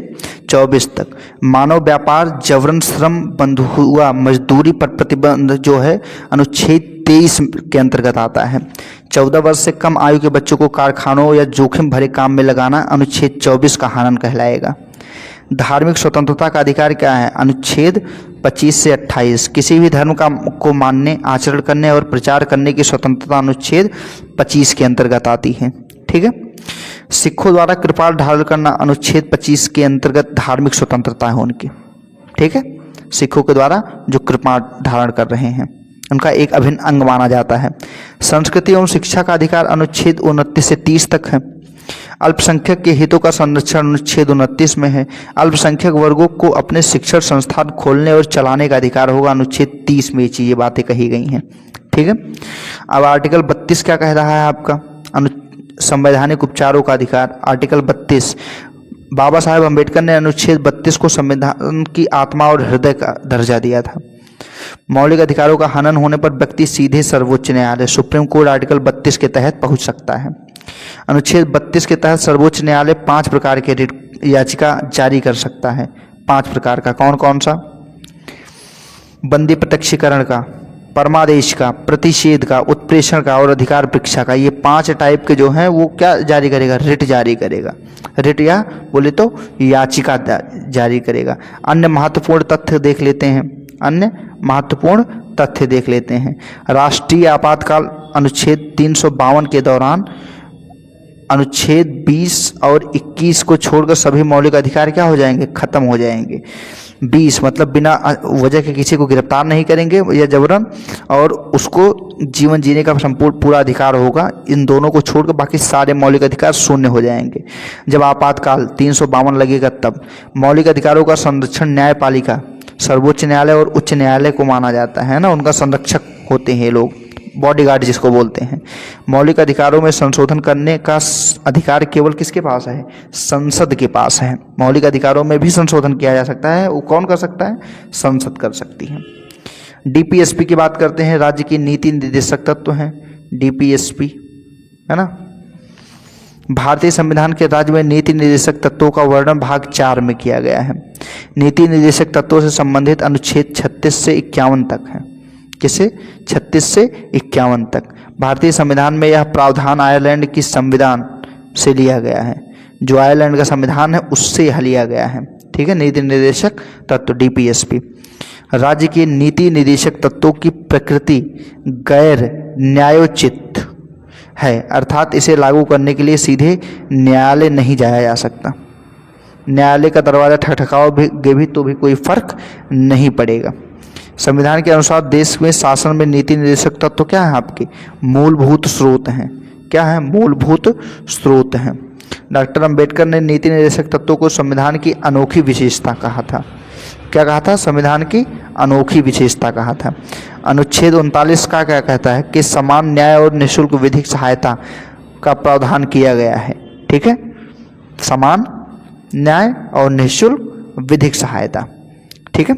24 तक। मानव व्यापार, जबरन श्रम, बंधुआ मजदूरी पर प्रतिबंध जो है अनुच्छेद 23 के अंतर्गत आता है। 14 वर्ष से कम आयु के बच्चों को कारखानों या जोखिम भरे काम में लगाना अनुच्छेद 24 का हनन कहलाएगा। धार्मिक स्वतंत्रता का अधिकार क्या है? अनुच्छेद 25 से 28। किसी भी धर्म को मानने, आचरण करने और प्रचार करने की स्वतंत्रता अनुच्छेद 25 के अंतर्गत आती है। ठीक है, सिखों द्वारा कृपाल धारण करना अनुच्छेद 25 के अंतर्गत धार्मिक स्वतंत्रता है उनकी। ठीक है, सिखों के द्वारा जो कृपाल धारण कर रहे हैं उनका एक अभिन्न अंग माना जाता है। संस्कृति एवं शिक्षा का अधिकार अनुच्छेद 29 से 30 तक है। अल्पसंख्यक के हितों का संरक्षण अनुच्छेद 29 में है। अल्पसंख्यक वर्गों को अपने शिक्षण संस्थान खोलने और चलाने का अधिकार होगा, अनुच्छेद 30 में ये चीज़ें बातें कही गई हैं। ठीक है। अब आर्टिकल 32 क्या कह रहा है आपका, संवैधानिक उपचारों का अधिकार। आर्टिकल 32, बाबा साहेब अम्बेडकर ने अनुच्छेद 32 को संविधान की आत्मा और हृदय का दर्जा दिया था। मौलिक अधिकारों का हनन होने पर व्यक्ति सीधे सर्वोच्च न्यायालय सुप्रीम कोर्ट आर्टिकल 32 के तहत पहुंच सकता है। अनुच्छेद 32 के तहत सर्वोच्च न्यायालय 5 प्रकार के रिट याचिका जारी कर सकता है। 5 प्रकार का, कौन कौन सा? बंदी प्रत्यक्षीकरण का, परमादेश का, प्रतिषेध का, उत्प्रेषण का और अधिकार परीक्षा का। ये 5 टाइप के जो हैं वो क्या जारी करेगा? रिट जारी करेगा। रिट या बोले तो याचिका जारी करेगा। अन्य महत्वपूर्ण तथ्य देख लेते हैं। अन्य महत्वपूर्ण तथ्य देख लेते हैं। राष्ट्रीय आपातकाल अनुच्छेद 352 के दौरान अनुच्छेद 20 और 21 को छोड़कर सभी मौलिक अधिकार क्या हो जाएंगे? खत्म हो जाएंगे। 20 मतलब बिना वजह के किसी को गिरफ्तार नहीं करेंगे या जबरन, और उसको जीवन जीने का संपूर्ण पूरा अधिकार होगा। इन दोनों को छोड़कर बाकी सारे मौलिक अधिकार शून्य हो जाएंगे। जब आपातकाल 352 लगेगा तब मौलिक अधिकारों का संरक्षण न्यायपालिका, सर्वोच्च न्यायालय और उच्च न्यायालय को माना जाता है ना, उनका संरक्षक होते हैं लोग, बॉडीगार्ड जिसको बोलते हैं। मौलिक अधिकारों में संशोधन करने का अधिकार केवल किसके पास है? संसद के पास है। मौलिक अधिकारों में भी संशोधन किया जा सकता है, वो कौन कर सकता है? संसद कर सकती है। डीपीएसपी की बात करते हैं, राज्य की नीति निर्देशक तत्व हैं डीपीएसपी, है ना। भारतीय संविधान के राज्य में नीति निर्देशक तत्वों का वर्णन भाग 4 में किया गया है। नीति निर्देशक तत्वों से संबंधित अनुच्छेद 36 से 51 तक है। किसे? 36 से 51 तक। भारतीय संविधान में यह प्रावधान आयरलैंड की संविधान से लिया गया है, जो आयरलैंड का संविधान है उससे यह लिया गया है। ठीक है। नीति निर्देशक तत्व डीपीएसपी। राज्य के नीति निर्देशक तत्वों की प्रकृति गैर न्यायोचित है, अर्थात इसे लागू करने के लिए सीधे न्यायालय नहीं जाया जा सकता। न्यायालय का दरवाजा ठकठकाओगे भी तो भी कोई फर्क नहीं पड़ेगा। संविधान के अनुसार देश में शासन में नीति निर्देशक तत्व क्या है? आपके मूलभूत स्रोत हैं। क्या है? मूलभूत स्रोत हैं। डॉक्टर अंबेडकर ने नीति निर्देशक तत्वों को संविधान की अनोखी विशेषता कहा था। क्या कहा था? संविधान की अनोखी विशेषता कहा था। अनुच्छेद 39 का क्या कहता है? कि समान न्याय और निःशुल्क विधिक सहायता का प्रावधान किया गया है। ठीक है। समान न्याय और निःशुल्क विधिक सहायता। ठीक है।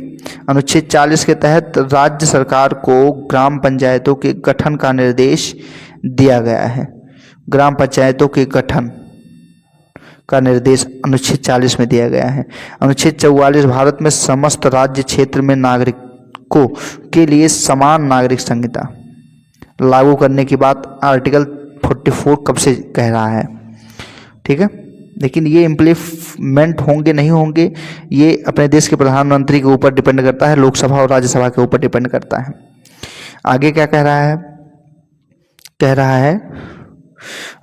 अनुच्छेद 40 के तहत राज्य सरकार को ग्राम पंचायतों के गठन का निर्देश दिया गया है। ग्राम पंचायतों के गठन का निर्देश अनुच्छेद 40 में दिया गया है। अनुच्छेद 44 भारत में समस्त राज्य क्षेत्र में नागरिकों के लिए समान नागरिक संहिता लागू करने की बात आर्टिकल 44 कब से कह रहा है। ठीक है। लेकिन ये इम्प्लीमेंट होंगे नहीं होंगे ये अपने देश के प्रधानमंत्री के ऊपर डिपेंड करता है, लोकसभा और राज्यसभा के ऊपर डिपेंड करता है। आगे क्या कह रहा है? कह रहा है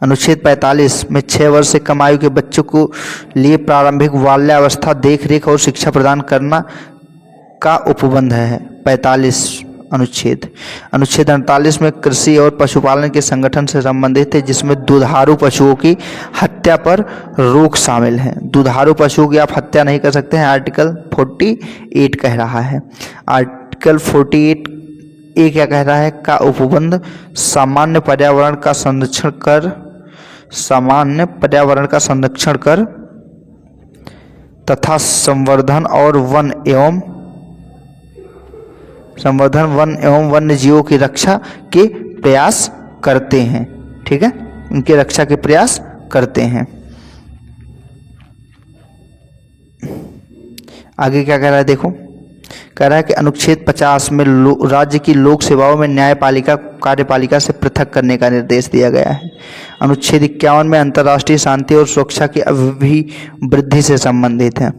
अनुच्छेद 45 में 6 वर्ष से कम आयु के बच्चों को लिए प्रारंभिक बाल्यावस्था देखरेख और शिक्षा प्रदान करना का उपबंध है। 45 अनुच्छेद 48 में कृषि और पशुपालन के संगठन से संबंधित है, जिसमें दुधारू पशुओं की हत्या पर रोक शामिल है। दुधारू पशुओं की आप हत्या नहीं कर सकते हैं, आर्टिकल 48 कह रहा है। आर्टिकल 48 ए क्या कह रहा है? का उपबंध सामान्य पर्यावरण का संरक्षण कर तथा संवर्धन एवं वन्य जीवों की रक्षा के प्रयास करते हैं। ठीक है। उनके रक्षा के प्रयास करते हैं। आगे क्या कह रहा है? देखो, कह रहा है कि अनुच्छेद 50 में राज्य की लोक सेवाओं में न्यायपालिका कार्यपालिका से पृथक करने का निर्देश दिया गया है। अनुच्छेद 51 में अंतर्राष्ट्रीय शांति और सुरक्षा की अभिवृद्धि से संबंधित है।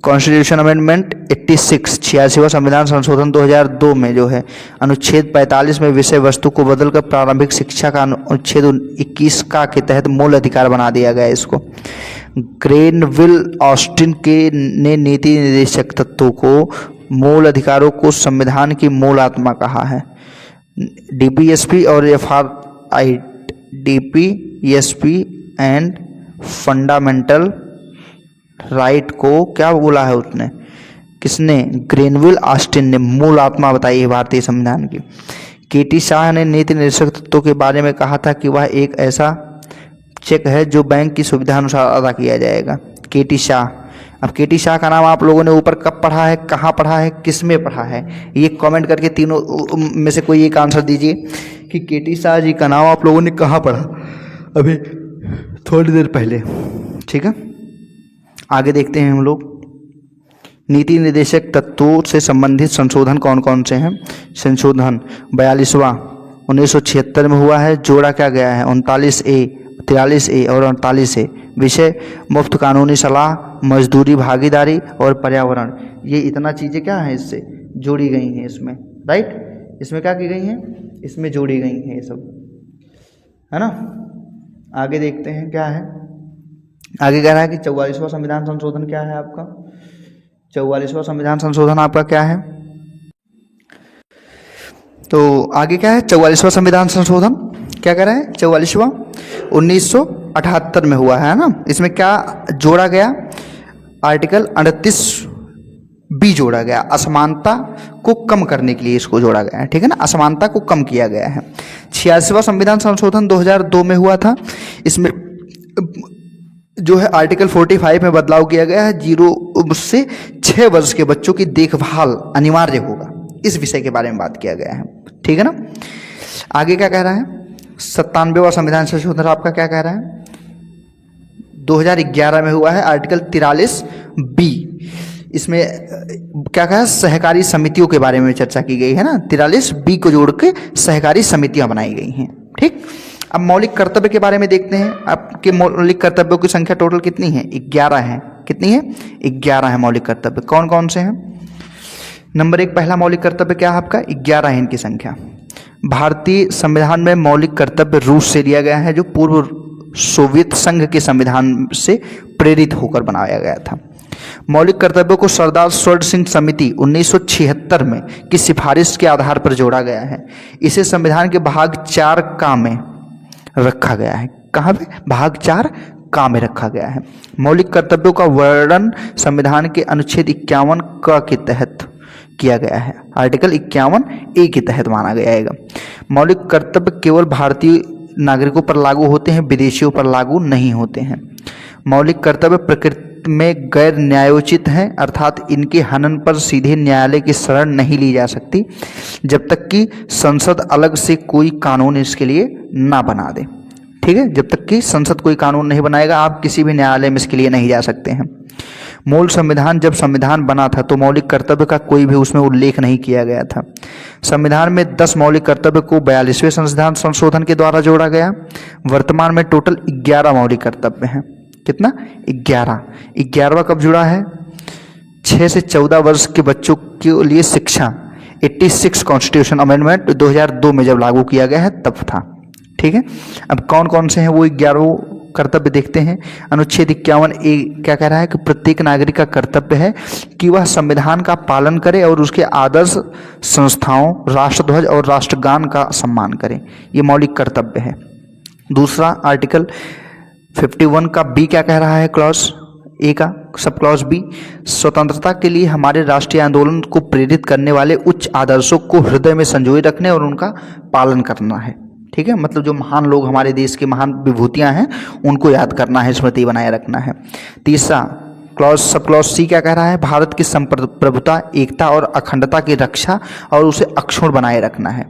कॉन्स्टिट्यूशन अमेंडमेंट 86वां संविधान संशोधन 2002 में जो है अनुच्छेद 45 में विषय वस्तु को बदलकर प्रारंभिक शिक्षा का अनुच्छेद 21 का के तहत मूल अधिकार बना दिया गया है इसको। ग्रेनविल ऑस्टिन ने नीति निर्देशक तत्वों को मूल अधिकारों को संविधान की मूल आत्मा कहा है। डीपीएसपी और IDP, ESP and fundamental right को क्या बोला है उसने, किसने, ग्रेनविल ऑस्टिन ने मूल आत्मा बताई है भारतीय संविधान की। केटी शाह ने नीति निर्देशक तत्वों के बारे में कहा था कि वह एक ऐसा चेक है जो बैंक की सुविधा अनुसार अदा किया जाएगा। केटी शाह, अब केटी शाह का नाम आप लोगों ने ऊपर कब पढ़ा है, कहाँ पढ़ा है, किस में पढ़ा है, ये कमेंट करके तीनों में से कोई एक आंसर दीजिए कि केटी शाह जी का नाम आप लोगों ने कहाँ पढ़ा अभी थोड़ी देर पहले। ठीक है, आगे देखते हैं हम लोग। नीति निर्देशक तत्वों से संबंधित संशोधन कौन कौन से हैं। संशोधन 42वां 1976 में हुआ है, जोड़ा क्या गया है 39A, 43A और 48A। विषय मुफ्त कानूनी सलाह, मजदूरी, भागीदारी और पर्यावरण। ये इतना चीज़ें क्या है इससे जोड़ी गई हैं इसमें, राइट, इसमें क्या की गई हैं, इसमें जोड़ी गई हैं ये सब, है ना। आगे देखते हैं क्या है, आगे कह रहा है कि 44वां संविधान संशोधन क्या है आपका। 44वां संविधान संशोधन आपका क्या है, तो आगे क्या है 44वां संविधान संशोधन क्या कह रहा है। 44वां 1978 में हुआ है ना। इसमें क्या जोड़ा गया, आर्टिकल 38B जोड़ा गया, असमानता को कम करने के लिए इसको जोड़ा गया है, ठीक है ना, असमानता को कम किया गया है। 86वां संविधान संशोधन 2002 में हुआ था। इसमें जो है आर्टिकल 45 में बदलाव किया गया है, 0 से 6 वर्ष के बच्चों की देखभाल अनिवार्य होगा, इस विषय के बारे में बात किया गया है, ठीक है ना। आगे क्या कह रहा है, 97वां संविधान संशोधन आपका क्या कह रहा है, 2011 में हुआ है, आर्टिकल 43B। इसमें क्या कहा, सहकारी समितियों के बारे में चर्चा की गई है ना, 43B को जोड़ के सहकारी समितियां बनाई गई हैं, ठीक। अब मौलिक कर्तव्य के बारे में देखते हैं। आपके मौलिक कर्तव्यों की संख्या टोटल कितनी है, 11 है। कितनी है, 11 है मौलिक कर्तव्य। कौन कौन से हैं, नंबर 1 पहला मौलिक कर्तव्य क्या है आपका, 11 है इनकी संख्या। भारतीय संविधान में मौलिक कर्तव्य रूस से लिया गया है, जो पूर्व सोवियत संघ के संविधान से प्रेरित होकर बनाया गया था। मौलिक कर्तव्यों को सरदार स्वर्ण सिंह समिति 1976 में की सिफारिश के आधार पर जोड़ा गया है। इसे संविधान के भाग 4 का में रखा गया है। कहाँ पे, भाग 4 का में रखा गया है। मौलिक कर्तव्यों का वर्णन संविधान के अनुच्छेद 51 क के तहत किया गया है, आर्टिकल 51A के तहत माना गया है। मौलिक कर्तव्य केवल भारतीय नागरिकों पर लागू होते हैं, विदेशियों पर लागू नहीं होते हैं। मौलिक कर्तव्य प्रकृति में गैर न्यायोचित हैं, अर्थात इनके हनन पर सीधे न्यायालय की शरण नहीं ली जा सकती जब तक कि संसद अलग से कोई कानून इसके लिए ना बना दे, ठीक है। जब तक कि संसद कोई कानून नहीं बनाएगा, आप किसी भी न्यायालय में इसके लिए नहीं जा सकते हैं। मूल संविधान जब संविधान बना था तो मौलिक कर्तव्य का कोई भी उसमें उल्लेख नहीं किया गया था। संविधान में 10 मौलिक कर्तव्य को 42वें संविधान संशोधन के द्वारा जोड़ा गया। वर्तमान में टोटल 11 मौलिक कर्तव्य हैं। कितना, 11। 11वां कब जुड़ा है, 6 से 14 वर्ष के बच्चों के लिए शिक्षा 86 कॉन्स्टिट्यूशन अमेंडमेंट 2002 में जब लागू किया गया है तब था, ठीक है। अब कौन कौन से हैं वो 11 कर्तव्य देखते हैं। अनुच्छेद 51A क्या कह रहा है कि प्रत्येक नागरिक का कर्तव्य है कि वह संविधान का पालन करे और उसके आदर्श संस्थाओं, राष्ट्रध्वज और राष्ट्रगान का सम्मान करे। ये मौलिक कर्तव्य है। दूसरा आर्टिकल 51 का B क्या कह रहा है, क्लॉज ए का सब क्लॉज B, स्वतंत्रता के लिए हमारे राष्ट्रीय आंदोलन को प्रेरित करने वाले उच्च आदर्शों को हृदय में संजोए रखने और उनका पालन करना है, ठीक है। मतलब जो महान लोग हमारे देश के महान विभूतियां हैं उनको याद करना है, स्मृति बनाए रखना है। तीसरा क्लॉज सब क्लॉज C क्या कह रहा है, भारत की संप्रभुता, एकता और अखंडता की रक्षा और उसे अक्षुण्ण बनाए रखना है।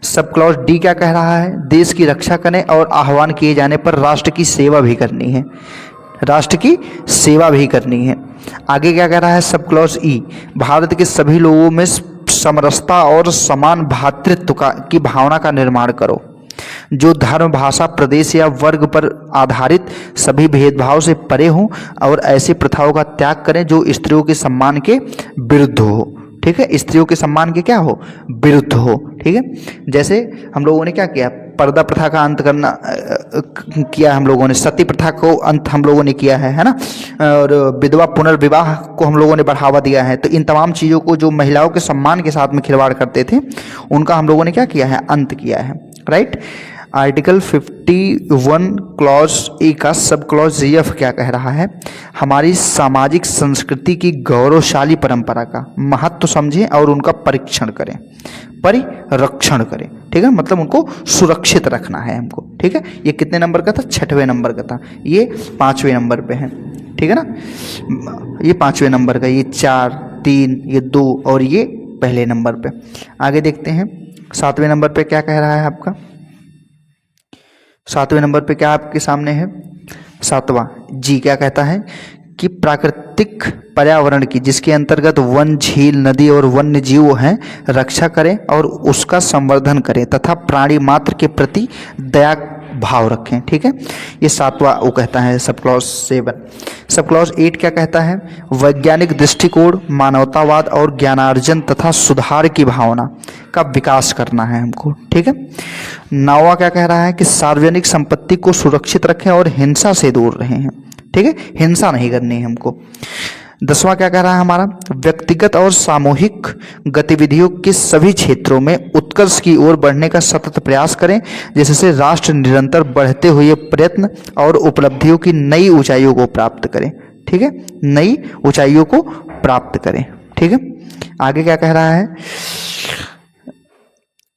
सब क्लॉज D क्या कह रहा है, देश की रक्षा करें और आह्वान किए जाने पर राष्ट्र की सेवा भी करनी है, राष्ट्र की सेवा भी करनी है। आगे क्या कह रहा है, सब क्लॉज E, भारत के सभी लोगों में समरसता और समान भ्रातृत्व की भावना का निर्माण करो, जो धर्म, भाषा, प्रदेश या वर्ग पर आधारित सभी भेदभाव से परे हों और ऐसी प्रथाओं का त्याग करें जो स्त्रियों के सम्मान के विरुद्ध हो, ठीक है। स्त्रियों के सम्मान के क्या हो, विरुद्ध हो, ठीक है। जैसे हम लोगों ने क्या किया, पर्दा प्रथा का अंत करना किया हम लोगों ने, सती प्रथा को अंत हम लोगों ने किया है ना, और विधवा पुनर्विवाह को हम लोगों ने बढ़ावा दिया है। तो इन तमाम चीज़ों को जो महिलाओं के सम्मान के साथ में खिलवाड़ करते थे उनका हम लोगों ने क्या किया है, अंत किया है, राइट। आर्टिकल 51 क्लॉज ए का सब क्लॉज एफ क्या कह रहा है? हमारी सामाजिक संस्कृति की गौरवशाली परंपरा का महत्व समझें और उनका परिरक्षण करें, ठीक है, मतलब उनको सुरक्षित रखना है हमको, ठीक है। ये कितने नंबर का था? 6वें नंबर का था। ये 5वें नंबर पे है, ठीक है ना। ये 5वें नंबर का, ये 4, 3, ये 2 और ये पहले नंबर पे। आगे देखते हैं 7वें नंबर पे क्या कह रहा है आपका। 7वें नंबर पे क्या आपके सामने है? 7वां जी क्या कहता है कि प्राकृतिक पर्यावरण की, जिसके अंतर्गत वन, झील, नदी और वन्य जीव हैं, रक्षा करें और उसका संवर्धन करें तथा प्राणी मात्र के प्रति दया भाव रखें, ठीक है। ये 7वां वो कहता है सब क्लॉज 7। सब क्लॉज 8 क्या कहता है? वैज्ञानिक दृष्टिकोण, मानवतावाद और ज्ञानार्जन तथा सुधार की भावना का विकास करना है हमको, ठीक है। 9वां क्या कह रहा है कि सार्वजनिक संपत्ति को सुरक्षित रखें और हिंसा से दूर रहें, ठीक है, हिंसा नहीं करनी है हमको। 10वां क्या कह रहा है हमारा? व्यक्तिगत और सामूहिक गतिविधियों के सभी क्षेत्रों में उत्कर्ष की ओर बढ़ने का सतत प्रयास करें, जिससे राष्ट्र निरंतर बढ़ते हुए प्रयत्न और उपलब्धियों की नई ऊंचाइयों को प्राप्त करें, ठीक है, नई ऊंचाइयों को प्राप्त करें, ठीक है। आगे क्या कह रहा है?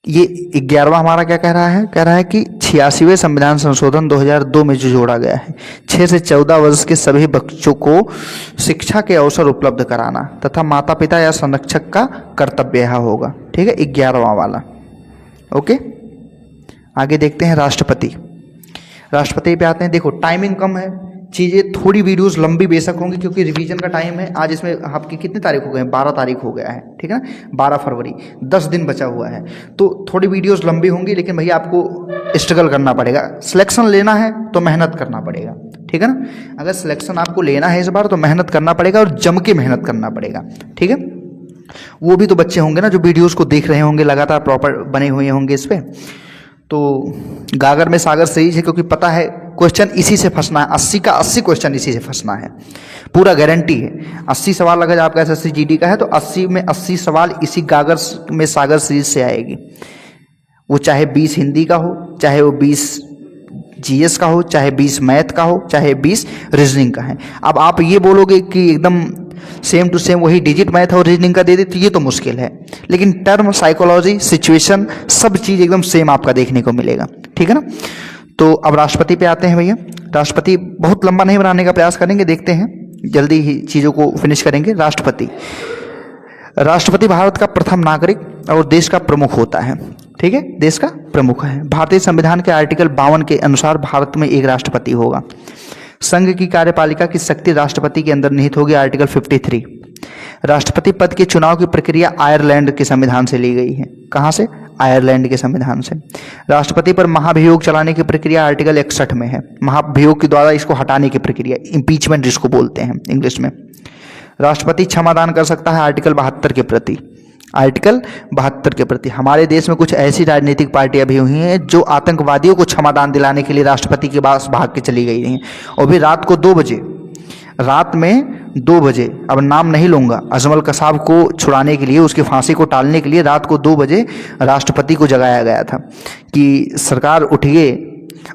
ये 11वां हमारा क्या कह रहा है? कह रहा है कि 86वें संविधान संशोधन 2002 में जो जोड़ा गया है, 6 से 14 वर्ष के सभी बच्चों को शिक्षा के अवसर उपलब्ध कराना तथा माता पिता या संरक्षक का कर्तव्य यह होगा, ठीक है, 11वां वाला। ओके, आगे देखते हैं राष्ट्रपति। राष्ट्रपति पे आते हैं। देखो टाइमिंग कम है, चीज़ें थोड़ी वीडियोस लंबी बेशक होंगी क्योंकि रिवीजन का टाइम है। आज इसमें आपकी कितनी तारीख हो गए हैं? 12 तारीख हो गया है, ठीक है ना, 12 फरवरी, 10 दिन बचा हुआ है, तो थोड़ी वीडियोस लंबी होंगी, लेकिन भैया आपको स्ट्रगल करना पड़ेगा। सिलेक्शन लेना है तो मेहनत करना पड़ेगा, ठीक है ना। अगर सिलेक्शन आपको लेना है इस बार तो मेहनत करना पड़ेगा और जम के मेहनत करना पड़ेगा, ठीक है। वो भी तो बच्चे होंगे ना जो वीडियोज़ को देख रहे होंगे, लगातार प्रॉपर बने हुए होंगे इस पर। तो गागर में सागर सीरीज है क्योंकि पता है क्वेश्चन इसी से फंसना है, 80 का 80 क्वेश्चन इसी से फंसना है, पूरा गारंटी है। 80 सवाल अगर आपका SSC GD का है तो 80 में 80 सवाल इसी गागर में सागर सीरीज से आएगी। वो चाहे 20 हिंदी का हो, चाहे वो 20 GS का हो, चाहे 20 मैथ का हो, चाहे 20 रीजनिंग का है। अब आप ये बोलोगे कि एकदम सेम टू सेम वही डिजिट मैथ और रीजनिंग का दे दे तो ये तो मुश्किल है, लेकिन टर्म, साइकोलॉजी, सिचुएशन सब चीज़ एकदम सेम आपका देखने को मिलेगा, ठीक है ना। तो अब राष्ट्रपति पे आते हैं भैया। राष्ट्रपति बहुत लंबा नहीं बनाने का प्रयास करेंगे, देखते हैं जल्दी ही चीज़ों को फिनिश करेंगे। राष्ट्रपति, राष्ट्रपति भारत का प्रथम नागरिक और देश का प्रमुख होता है, ठीक है, देश का प्रमुख है। भारतीय संविधान के आर्टिकल 52 के अनुसार भारत में एक राष्ट्रपति होगा। संघ की कार्यपालिका की शक्ति राष्ट्रपति के अंदर निहित होगी, आर्टिकल 53। राष्ट्रपति पद के चुनाव की प्रक्रिया आयरलैंड के संविधान से ली गई है। कहाँ से? आयरलैंड के संविधान से। राष्ट्रपति पर महाभियोग चलाने की प्रक्रिया आर्टिकल 61 में है। महाभियोग के द्वारा इसको हटाने की प्रक्रिया, इम्पीचमेंट जिसको बोलते हैं इंग्लिश में। राष्ट्रपति क्षमादान कर सकता है आर्टिकल 72 के प्रति। आर्टिकल 72 के प्रति। हमारे देश में कुछ ऐसी राजनीतिक पार्टियां भी हुई हैं जो आतंकवादियों को क्षमादान दिलाने के लिए राष्ट्रपति के पास भाग के चली गई हैं, और भी रात को 2 बजे, रात में 2 बजे, अब नाम नहीं लूँगा, अजमल कसाब को छुड़ाने के लिए, उसकी फांसी को टालने के लिए रात को 2 बजे राष्ट्रपति को जगाया गया था कि सरकार उठिए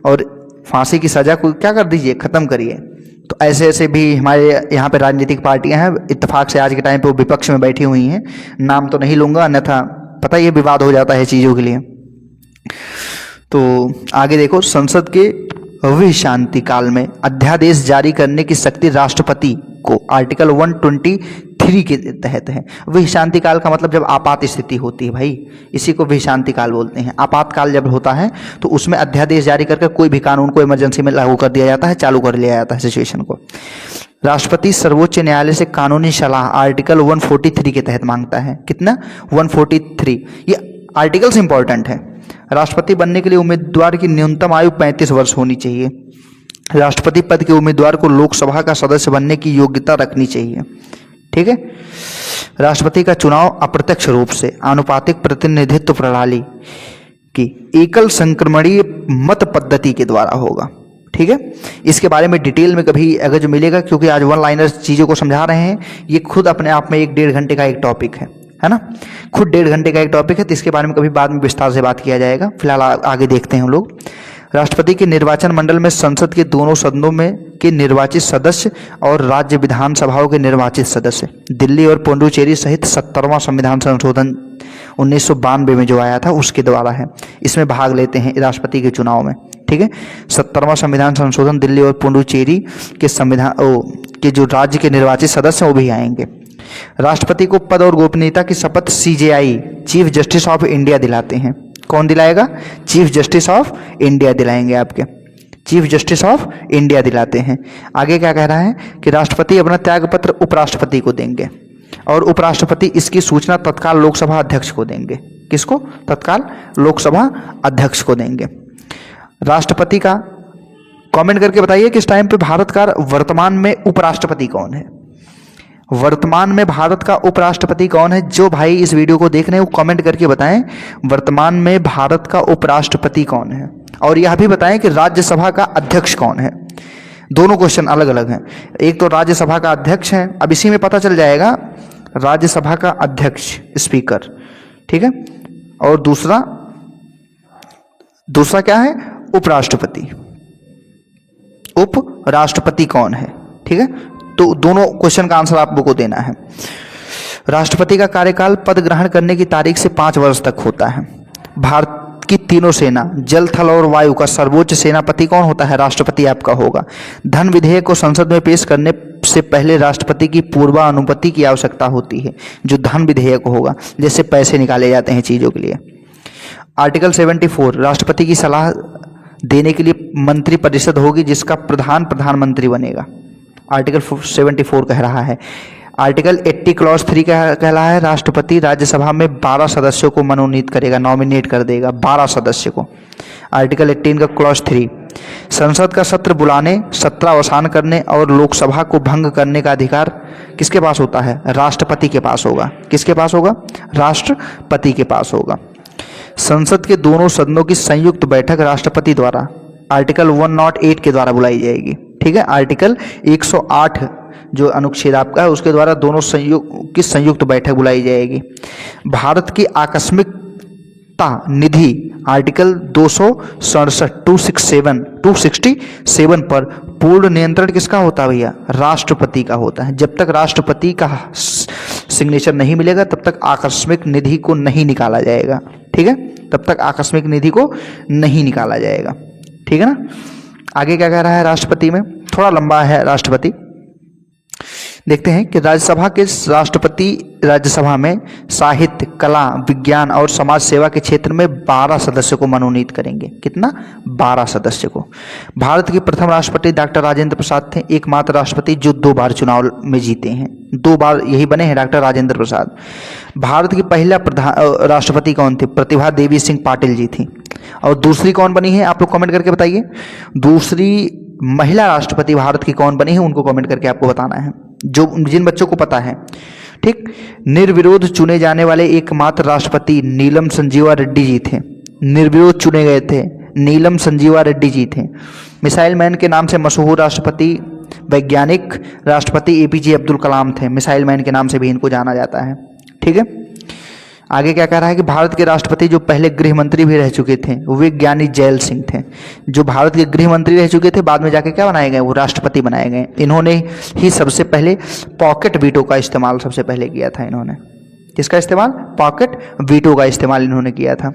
और फांसी की सज़ा को क्या कर दीजिए, ख़त्म करिए। तो ऐसे ऐसे भी हमारे यहाँ पे राजनीतिक पार्टियां हैं, इत्तेफाक से आज के टाइम पे वो विपक्ष में बैठी हुई हैं। नाम तो नहीं लूँगा, अन्यथा पता ही विवाद हो जाता है चीज़ों के लिए। तो आगे देखो, संसद के विशांति काल में अध्यादेश जारी करने की शक्ति राष्ट्रपति को आर्टिकल 123 के तहत है। विशांति काल का मतलब जब आपात स्थिति होती है भाई, इसी को विशांति काल बोलते हैं। आपातकाल जब होता है तो उसमें अध्यादेश जारी करके कोई भी कानून को इमरजेंसी में लागू कर दिया जाता है, चालू कर लिया जाता है सिचुएशन को। राष्ट्रपति सर्वोच्च न्यायालय से कानूनी सलाह आर्टिकल 143 के तहत मांगता है। कितना? 143। ये आर्टिकल्स इंपॉर्टेंट है। राष्ट्रपति बनने के लिए उम्मीदवार की न्यूनतम आयु 35 वर्ष होनी चाहिए। राष्ट्रपति पद के उम्मीदवार को लोकसभा का सदस्य बनने की योग्यता रखनी चाहिए, ठीक है। राष्ट्रपति का चुनाव अप्रत्यक्ष रूप से आनुपातिक प्रतिनिधित्व प्रणाली की एकल संक्रमणीय मत पद्धति के द्वारा होगा, ठीक है। इसके बारे में डिटेल में कभी अगर जो मिलेगा, क्योंकि आज वन लाइनर चीज़ों को समझा रहे हैं, ये खुद अपने आप में 1-1.5 घंटे का एक टॉपिक है। है ना। खुद 1.5 घंटे का एक टॉपिक है, तो इसके बारे में कभी बाद में विस्तार से बात किया जाएगा। फिलहाल आगे देखते हैं हम लोग। राष्ट्रपति के निर्वाचन मंडल में संसद के दोनों सदनों में के निर्वाचित सदस्य और राज्य विधानसभाओं के निर्वाचित सदस्य, दिल्ली और पुडुचेरी सहित 70वां संविधान संशोधन 1992 में जो आया था उसके द्वारा है, इसमें भाग लेते हैं राष्ट्रपति के चुनाव में। ठीक है, 70वां संविधान संशोधन, दिल्ली और पुडुचेरी के संविधान के जो राज्य के निर्वाचित सदस्य हैं वो भी आएंगे। राष्ट्रपति को पद और गोपनीयता की शपथ CJI, chief justice of India दिलाते हैं। कौन दिलाएगा? चीफ जस्टिस ऑफ इंडिया दिलाएंगे, आपके चीफ जस्टिस ऑफ इंडिया दिलाते हैं। आगे क्या कह रहा है कि राष्ट्रपति अपना त्यागपत्र उपराष्ट्रपति को देंगे और उपराष्ट्रपति इसकी सूचना तत्काल लोकसभा अध्यक्ष को देंगे। किसको? तत्काल लोकसभा अध्यक्ष को देंगे। राष्ट्रपति का कमेंट करके बताइए कि इस टाइम पे भारत का वर्तमान में उपराष्ट्रपति कौन है। वर्तमान में भारत का उपराष्ट्रपति कौन है? जो भाई इस वीडियो को देख रहे हैं वो कमेंट करके बताएं वर्तमान में भारत का उपराष्ट्रपति कौन है, और यह भी बताएं कि राज्यसभा का अध्यक्ष कौन है। दोनों क्वेश्चन अलग अलग हैं। एक तो राज्यसभा का अध्यक्ष है, अब इसी में पता चल जाएगा राज्यसभा का अध्यक्ष स्पीकर, ठीक है, और दूसरा क्या है? उपराष्ट्रपति। उपराष्ट्रपति कौन है? ठीक है, तो दोनों क्वेश्चन का आंसर आपको देना है। राष्ट्रपति का कार्यकाल पद ग्रहण करने की तारीख से 5 वर्ष तक होता है। भारत की तीनों सेना, जल, थल और वायु का सर्वोच्च सेनापति कौन होता है? राष्ट्रपति आपका होगा। धन विधेयक को संसद में पेश करने से पहले राष्ट्रपति की पूर्वानुमति की आवश्यकता होती है। जो धन विधेयक होगा, जैसे पैसे निकाले जाते हैं चीजों के लिए। आर्टिकल 74, राष्ट्रपति की सलाह देने के लिए मंत्रिपरिषद होगी जिसका प्रधान प्रधानमंत्री बनेगा। आर्टिकल 74 कह रहा है। आर्टिकल 80 क्लॉज 3 कह रहा है राष्ट्रपति राज्यसभा में 12 सदस्यों को मनोनीत करेगा, नॉमिनेट कर देगा 12 सदस्य को। आर्टिकल 18 का क्लॉज 3, संसद का सत्र बुलाने, सत्र अवसान करने और लोकसभा को भंग करने का अधिकार किसके पास होता है? राष्ट्रपति के पास होगा। किसके पास होगा? राष्ट्रपति के पास होगा। संसद के दोनों सदनों की संयुक्त बैठक राष्ट्रपति द्वारा आर्टिकल 108 के द्वारा बुलाई जाएगी। ठीक है, आर्टिकल 108 जो अनुच्छेद आपका है उसके द्वारा दोनों संयुक्त बैठक बुलाई जाएगी। भारत की आकस्मिकता निधि आर्टिकल 267 पर पूर्ण नियंत्रण किसका होता है भैया? राष्ट्रपति का होता है। जब तक राष्ट्रपति का सिग्नेचर नहीं मिलेगा तब तक आकस्मिक निधि को नहीं निकाला जाएगा। ठीक है, तब तक आकस्मिक निधि को नहीं निकाला जाएगा। ठीक है ना। आगे क्या कह रहा है राष्ट्रपति में? थोड़ा लंबा है राष्ट्रपति, देखते हैं कि राष्ट्रपति राज्यसभा में साहित्य, कला, विज्ञान और समाज सेवा के क्षेत्र में 12 सदस्यों को मनोनीत करेंगे। कितना? 12 सदस्य को। भारत के प्रथम राष्ट्रपति डॉक्टर राजेंद्र प्रसाद थे, एकमात्र राष्ट्रपति जो 2 बार चुनाव में जीते हैं। 2 बार यही बने हैं डॉक्टर राजेंद्र प्रसाद। भारत की पहला राष्ट्रपति कौन थे? प्रतिभा देवी सिंह पाटिल जी थी। और दूसरी कौन बनी है? आप लोग कमेंट करके बताइए। दूसरी महिला राष्ट्रपति भारत की कौन बनी है? उनको कमेंट करके आपको बताना है, जिन बच्चों को पता है। ठीक, निर्विरोध चुने जाने वाले एकमात्र राष्ट्रपति नीलम संजीवा रेड्डी जी थे। निर्विरोध चुने गए थे, नीलम संजीवा रेड्डी जी थे। मिसाइल मैन के नाम से मशहूर राष्ट्रपति, वैज्ञानिक राष्ट्रपति APJ अब्दुल कलाम थे। मिसाइल मैन के नाम से भी इनको जाना जाता है। ठीक है, आगे क्या कह रहा है कि भारत के राष्ट्रपति जो पहले गृह मंत्री भी रह चुके थे वे ज्ञानी जैल सिंह थे। जो भारत के गृह मंत्री रह चुके थे बाद में जाके क्या बनाए गए? वो राष्ट्रपति बनाए गए। इन्होंने ही सबसे पहले पॉकेट वीटो का इस्तेमाल सबसे पहले किया था। इन्होंने किसका इस्तेमाल? पॉकेट वीटो का इस्तेमाल इन्होंने किया था।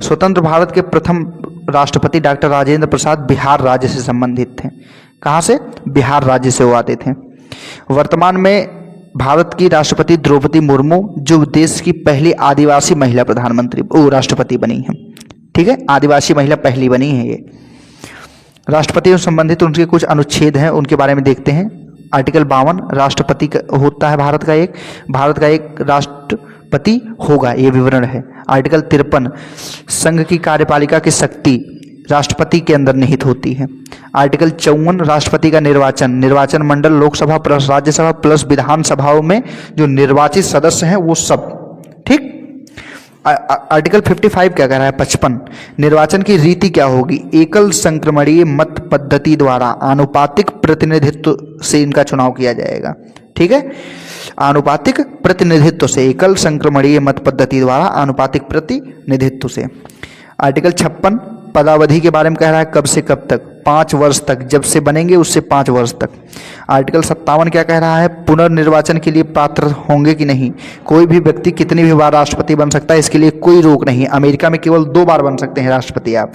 स्वतंत्र भारत के प्रथम राष्ट्रपति डॉक्टर राजेंद्र प्रसाद बिहार राज्य से संबंधित थे। कहाँ से? बिहार राज्य से वो आते थे। वर्तमान में भारत की राष्ट्रपति द्रौपदी मुर्मू जो देश की पहली आदिवासी महिला राष्ट्रपति बनी है। ठीक है, आदिवासी महिला पहली बनी है ये। राष्ट्रपति से संबंधित उनके कुछ अनुच्छेद हैं, उनके बारे में देखते हैं। आर्टिकल 52, राष्ट्रपति होता है भारत का एक राष्ट्रपति होगा, ये विवरण है। आर्टिकल 53, संघ की कार्यपालिका की शक्ति राष्ट्रपति के अंदर निहित होती है। आर्टिकल 54, राष्ट्रपति का निर्वाचन मंडल लोकसभा प्लस राज्यसभा प्लस विधानसभाओं में जो निर्वाचित सदस्य हैं वो सब। ठीक, आर्टिकल 55 क्या कह रहा है? 55, निर्वाचन की रीति क्या होगी? एकल संक्रमणीय मत पद्धति द्वारा आनुपातिक प्रतिनिधित्व से इनका चुनाव किया जाएगा। ठीक है, आनुपातिक प्रतिनिधित्व से, एकल संक्रमणीय मत पद्धति द्वारा आनुपातिक प्रतिनिधित्व से। आर्टिकल 56 पदावधि के बारे में कह रहा है, कब से कब तक, 5 वर्ष तक, जब से बनेंगे उससे 5 वर्ष तक। आर्टिकल 57 क्या कह रहा है, पुनर्निर्वाचन के लिए पात्र होंगे कि नहीं, कोई भी व्यक्ति कितनी भी बार राष्ट्रपति बन सकता है, इसके लिए कोई रोक नहीं। अमेरिका में केवल 2 बार बन सकते हैं राष्ट्रपति आप,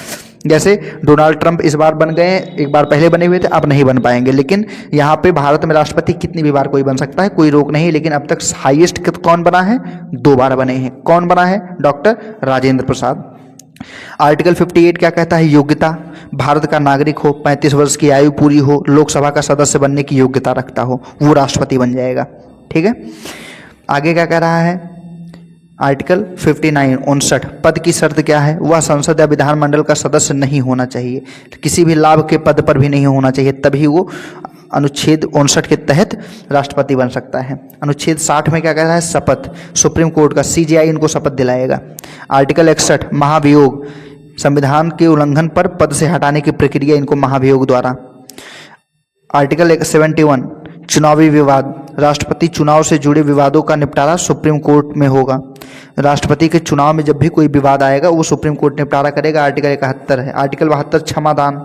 जैसे डोनाल्ड ट्रंप इस बार बन गए, एक बार पहले बने हुए थे, अब नहीं बन पाएंगे। लेकिन यहाँ पे भारत में राष्ट्रपति कितनी भी बार कोई बन सकता है, कोई रोक नहीं। लेकिन अब तक हाईएस्ट कौन बना है, 2 बार बने हैं। कौन बना है, डॉक्टर राजेंद्र प्रसाद। आर्टिकल 58 क्या कहता है, योग्यता, भारत का नागरिक हो, 35 वर्ष की आयु पूरी हो, लोकसभा का सदस्य बनने की योग्यता रखता हो, वो राष्ट्रपति बन जाएगा। ठीक है, आगे क्या कह रहा है, आर्टिकल 59 पद की शर्त क्या है, वह संसद या विधानमंडल का सदस्य नहीं होना चाहिए, किसी भी लाभ के पद पर भी नहीं होना चाहिए, तभी वो अनुच्छेद 59 के तहत राष्ट्रपति बन सकता है। अनुच्छेद 60 में क्या कह रहा है, शपथ, सुप्रीम कोर्ट का सीजेआई इनको शपथ दिलाएगा। आर्टिकल 61 महाभियोग, संविधान के उल्लंघन पर पद से हटाने की प्रक्रिया इनको महाभियोग द्वारा। आर्टिकल 71 चुनावी विवाद, राष्ट्रपति चुनाव से जुड़े विवादों का निपटारा सुप्रीम कोर्ट में होगा। राष्ट्रपति के चुनाव में जब भी कोई विवाद आएगा वो सुप्रीम कोर्ट निपटारा करेगा। आर्टिकल 71 है। आर्टिकल 72 क्षमादान,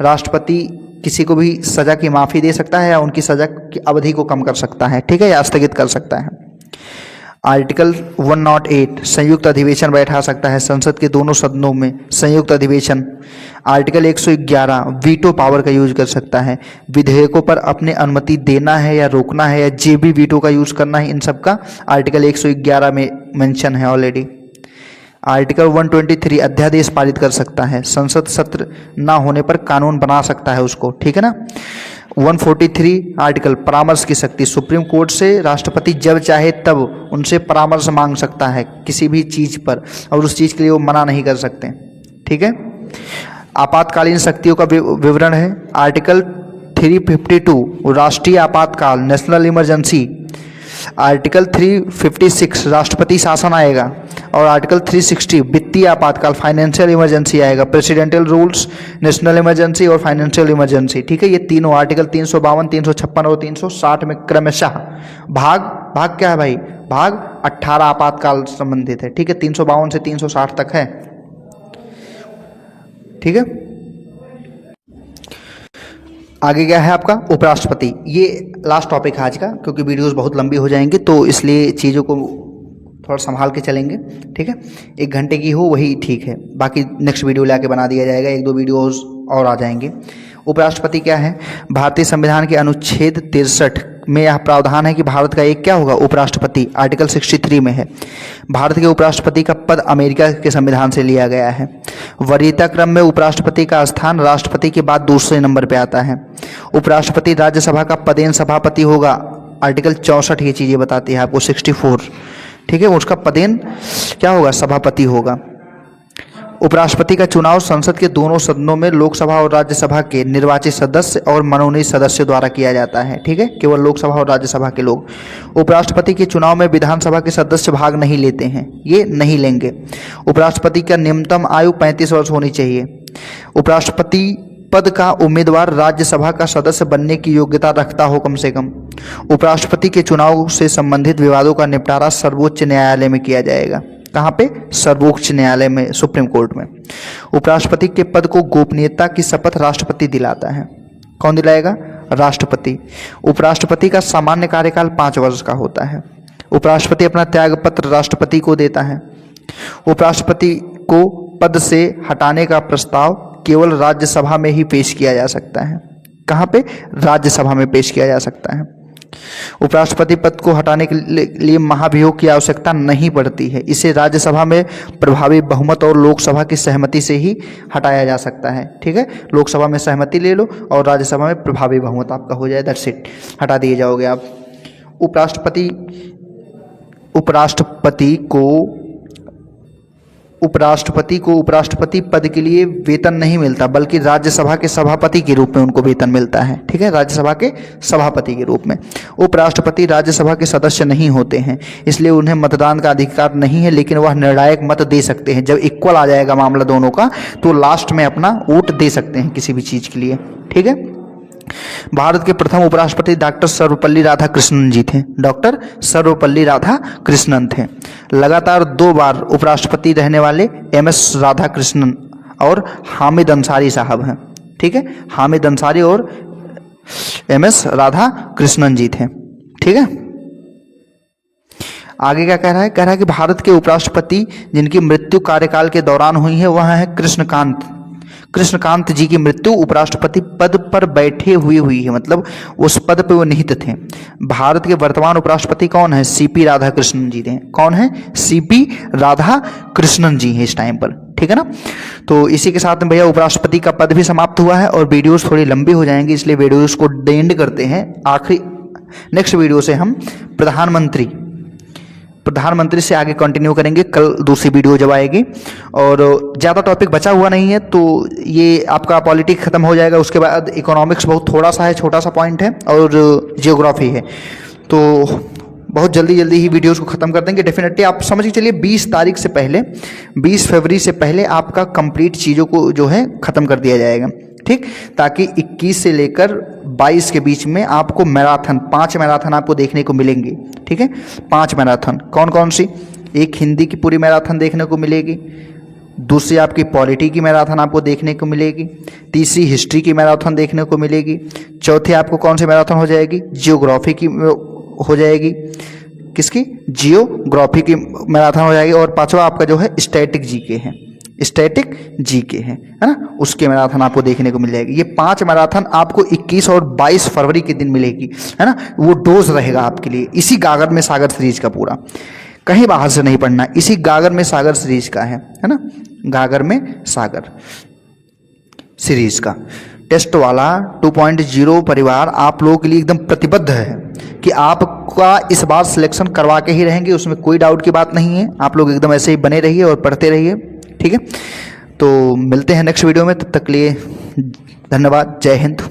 राष्ट्रपति किसी को भी सजा की माफ़ी दे सकता है या उनकी सजा की अवधि को कम कर सकता है, ठीक है, या स्थगित कर सकता है। आर्टिकल 108 संयुक्त अधिवेशन बैठा सकता है, संसद के दोनों सदनों में संयुक्त अधिवेशन। आर्टिकल 111 वीटो पावर का यूज कर सकता है, विधेयकों पर अपने अनुमति देना है या रोकना है या जे भी वीटो का यूज करना है, इन सब का आर्टिकल 111 में मेंशन है ऑलरेडी। आर्टिकल 123 अध्यादेश पारित कर सकता है, संसद सत्र ना होने पर कानून बना सकता है उसको, ठीक है ना। 143 आर्टिकल परामर्श की शक्ति, सुप्रीम कोर्ट से राष्ट्रपति जब चाहे तब उनसे परामर्श मांग सकता है किसी भी चीज़ पर, और उस चीज़ के लिए वो मना नहीं कर सकते, ठीक है। आपातकालीन शक्तियों का विवरण है। आर्टिकल 352 राष्ट्रीय आपातकाल, नेशनल इमरजेंसी। आर्टिकल 356 राष्ट्रपति शासन आएगा, और आर्टिकल 360 वित्तीय आपातकाल, फाइनेंशियल इमरजेंसी आएगा। प्रेसिडेंशियल रूल्स, नेशनल इमरजेंसी और फाइनेंशियल इमरजेंसी, ठीक है। ये तीनों आर्टिकल 352, 356 और 360 में क्रमशः भाग क्या है भाई, भाग 18 आपातकाल संबंधित है, ठीक है। 352 से 360 तक है, ठीक है। आगे क्या है आपका उपराष्ट्रपति। ये लास्ट टॉपिक है आज का, क्योंकि वीडियोस बहुत लंबी हो जाएंगी, तो इसलिए चीज़ों को थोड़ा संभाल के चलेंगे, ठीक है। 1 घंटे की हो वही ठीक है, बाकी नेक्स्ट वीडियो लाके बना दिया जाएगा, 1-2 वीडियोस और आ जाएंगे। उपराष्ट्रपति क्या है, भारतीय संविधान के अनुच्छेद 63 में यह प्रावधान है कि भारत का एक क्या होगा, उपराष्ट्रपति। आर्टिकल 63 में है, भारत के उपराष्ट्रपति का पद अमेरिका के संविधान से लिया गया है। वरीयता क्रम में उपराष्ट्रपति का स्थान राष्ट्रपति के बाद दूसरे नंबर पे आता है। उपराष्ट्रपति राज्यसभा का पदेन सभापति होगा। आर्टिकल 64 ये चीज़ें बताती है आपको, 64, ठीक है। उसका पदेन क्या होगा, सभापति होगा। उपराष्ट्रपति का चुनाव संसद के दोनों सदनों में लोकसभा और राज्यसभा के निर्वाचित सदस्य और मनोनीत सदस्यों द्वारा किया जाता है, ठीक है, केवल लोकसभा और राज्यसभा के लोग। उपराष्ट्रपति के चुनाव में विधानसभा के सदस्य भाग नहीं लेते हैं, ये नहीं लेंगे। उपराष्ट्रपति का न्यूनतम आयु 35 वर्ष होनी चाहिए। उपराष्ट्रपति पद का उम्मीदवार राज्यसभा का सदस्य बनने की योग्यता रखता हो कम से कम। उपराष्ट्रपति के चुनाव से संबंधित विवादों का निपटारा सर्वोच्च न्यायालय में किया जाएगा। कहाँ पे, सर्वोच्च न्यायालय में, सुप्रीम कोर्ट में। उपराष्ट्रपति के पद को गोपनीयता की शपथ राष्ट्रपति दिलाता है। कौन दिलाएगा, राष्ट्रपति। उपराष्ट्रपति का सामान्य कार्यकाल 5 वर्ष का होता है। उपराष्ट्रपति अपना त्यागपत्र राष्ट्रपति को देता है। उपराष्ट्रपति को पद से हटाने का प्रस्ताव केवल राज्यसभा में ही पेश किया जा सकता है। कहाँ पे, राज्यसभा में पेश किया जा सकता है। उपराष्ट्रपति पद को हटाने के लिए महाभियोग की आवश्यकता नहीं पड़ती है, इसे राज्यसभा में प्रभावी बहुमत और लोकसभा की सहमति से ही हटाया जा सकता है, ठीक है। लोकसभा में सहमति ले लो और राज्यसभा में प्रभावी बहुमत आपका हो जाए, दैट्स इट, हटा दिए जाओगे आप। उपराष्ट्रपति को उपराष्ट्रपति पद के लिए वेतन नहीं मिलता, बल्कि राज्यसभा के सभापति के रूप में उनको वेतन मिलता है, ठीक है, राज्यसभा के सभापति के रूप में। उपराष्ट्रपति राज्यसभा के सदस्य नहीं होते हैं, इसलिए उन्हें मतदान का अधिकार नहीं है, लेकिन वह निर्णायक मत दे सकते हैं। जब इक्वल आ जाएगा मामला दोनों का, तो लास्ट में अपना वोट दे सकते हैं किसी भी चीज़ के लिए, ठीक है। भारत के प्रथम उपराष्ट्रपति डॉक्टर सर्वपल्ली राधाकृष्णन जी थे। डॉक्टर सर्वपल्ली राधाकृष्णन थे। लगातार 2 बार उपराष्ट्रपति रहने वाले एमएस राधाकृष्णन और हामिद अंसारी साहब हैं। ठीक है, हामिद अंसारी और एमएस राधाकृष्णन जी थे। ठीक है, आगे क्या कह रहा है? कह रहा है कि भारत के उपराष्ट्रपति जिनकी मृत्यु कार्यकाल के दौरान हुई है वह है कृष्णकांत जी की मृत्यु उपराष्ट्रपति पद पर बैठे हुई है, मतलब उस पद पे वो निहित थे। भारत के वर्तमान उपराष्ट्रपति कौन है? सीपी राधाकृष्णन जी थे। कौन है? सीपी राधाकृष्णन जी हैं इस टाइम पर। ठीक है ना। तो इसी के साथ में भैया उपराष्ट्रपति का पद भी समाप्त हुआ है और वीडियोस थोड़ी लंबी हो जाएंगी, इसलिए वीडियोस को एंड करते हैं। आखिरी नेक्स्ट वीडियो से हम प्रधानमंत्री से आगे कंटिन्यू करेंगे, कल दूसरी वीडियो जब आएगी। और ज़्यादा टॉपिक बचा हुआ नहीं है, तो ये आपका पॉलिटिक्स खत्म हो जाएगा। उसके बाद इकोनॉमिक्स बहुत थोड़ा सा है, छोटा सा पॉइंट है, और जियोग्राफी है। तो बहुत जल्दी ही वीडियोस को ख़त्म कर देंगे डेफिनेटली। आप समझ के चलिए 20 तारीख से पहले, 20 फरवरी से पहले आपका कंप्लीट चीज़ों को जो है ख़त्म कर दिया जाएगा। ठीक, ताकि 21 से लेकर 22 के बीच में आपको मैराथन 5 मैराथन आपको देखने को मिलेंगी। ठीक है, 5 मैराथन कौन कौन सी? एक हिंदी की पूरी मैराथन देखने को मिलेगी, दूसरी आपकी पॉलिटी की मैराथन आपको देखने को मिलेगी, तीसरी हिस्ट्री की मैराथन देखने को मिलेगी, चौथी आपको कौन सी मैराथन हो जाएगी? जियोग्राफी की हो जाएगी। किसकी? जियोग्राफी की मैराथन हो जाएगी। और पांचवा आपका जो है स्टैटिक जीके है, स्टैटिक जीके है ना, उसके मैराथन आपको देखने को मिल जाएगी। ये 5 मैराथन आपको 21 और 22 फरवरी के दिन मिलेगी, है ना। वो डोज रहेगा आपके लिए इसी गागर में सागर सीरीज का पूरा, कहीं बाहर से नहीं पढ़ना, इसी गागर में सागर सीरीज का है ना। गागर में सागर सीरीज का टेस्ट वाला 2.0 परिवार आप लोगों के लिए एकदम प्रतिबद्ध है कि आपका इस बार सिलेक्शन करवा के ही रहेंगे, उसमें कोई डाउट की बात नहीं है। आप लोग एकदम ऐसे ही बने रहिए और पढ़ते रहिए। ठीक है, तो मिलते हैं नेक्स्ट वीडियो में, तब तक के लिए धन्यवाद। जय हिंद।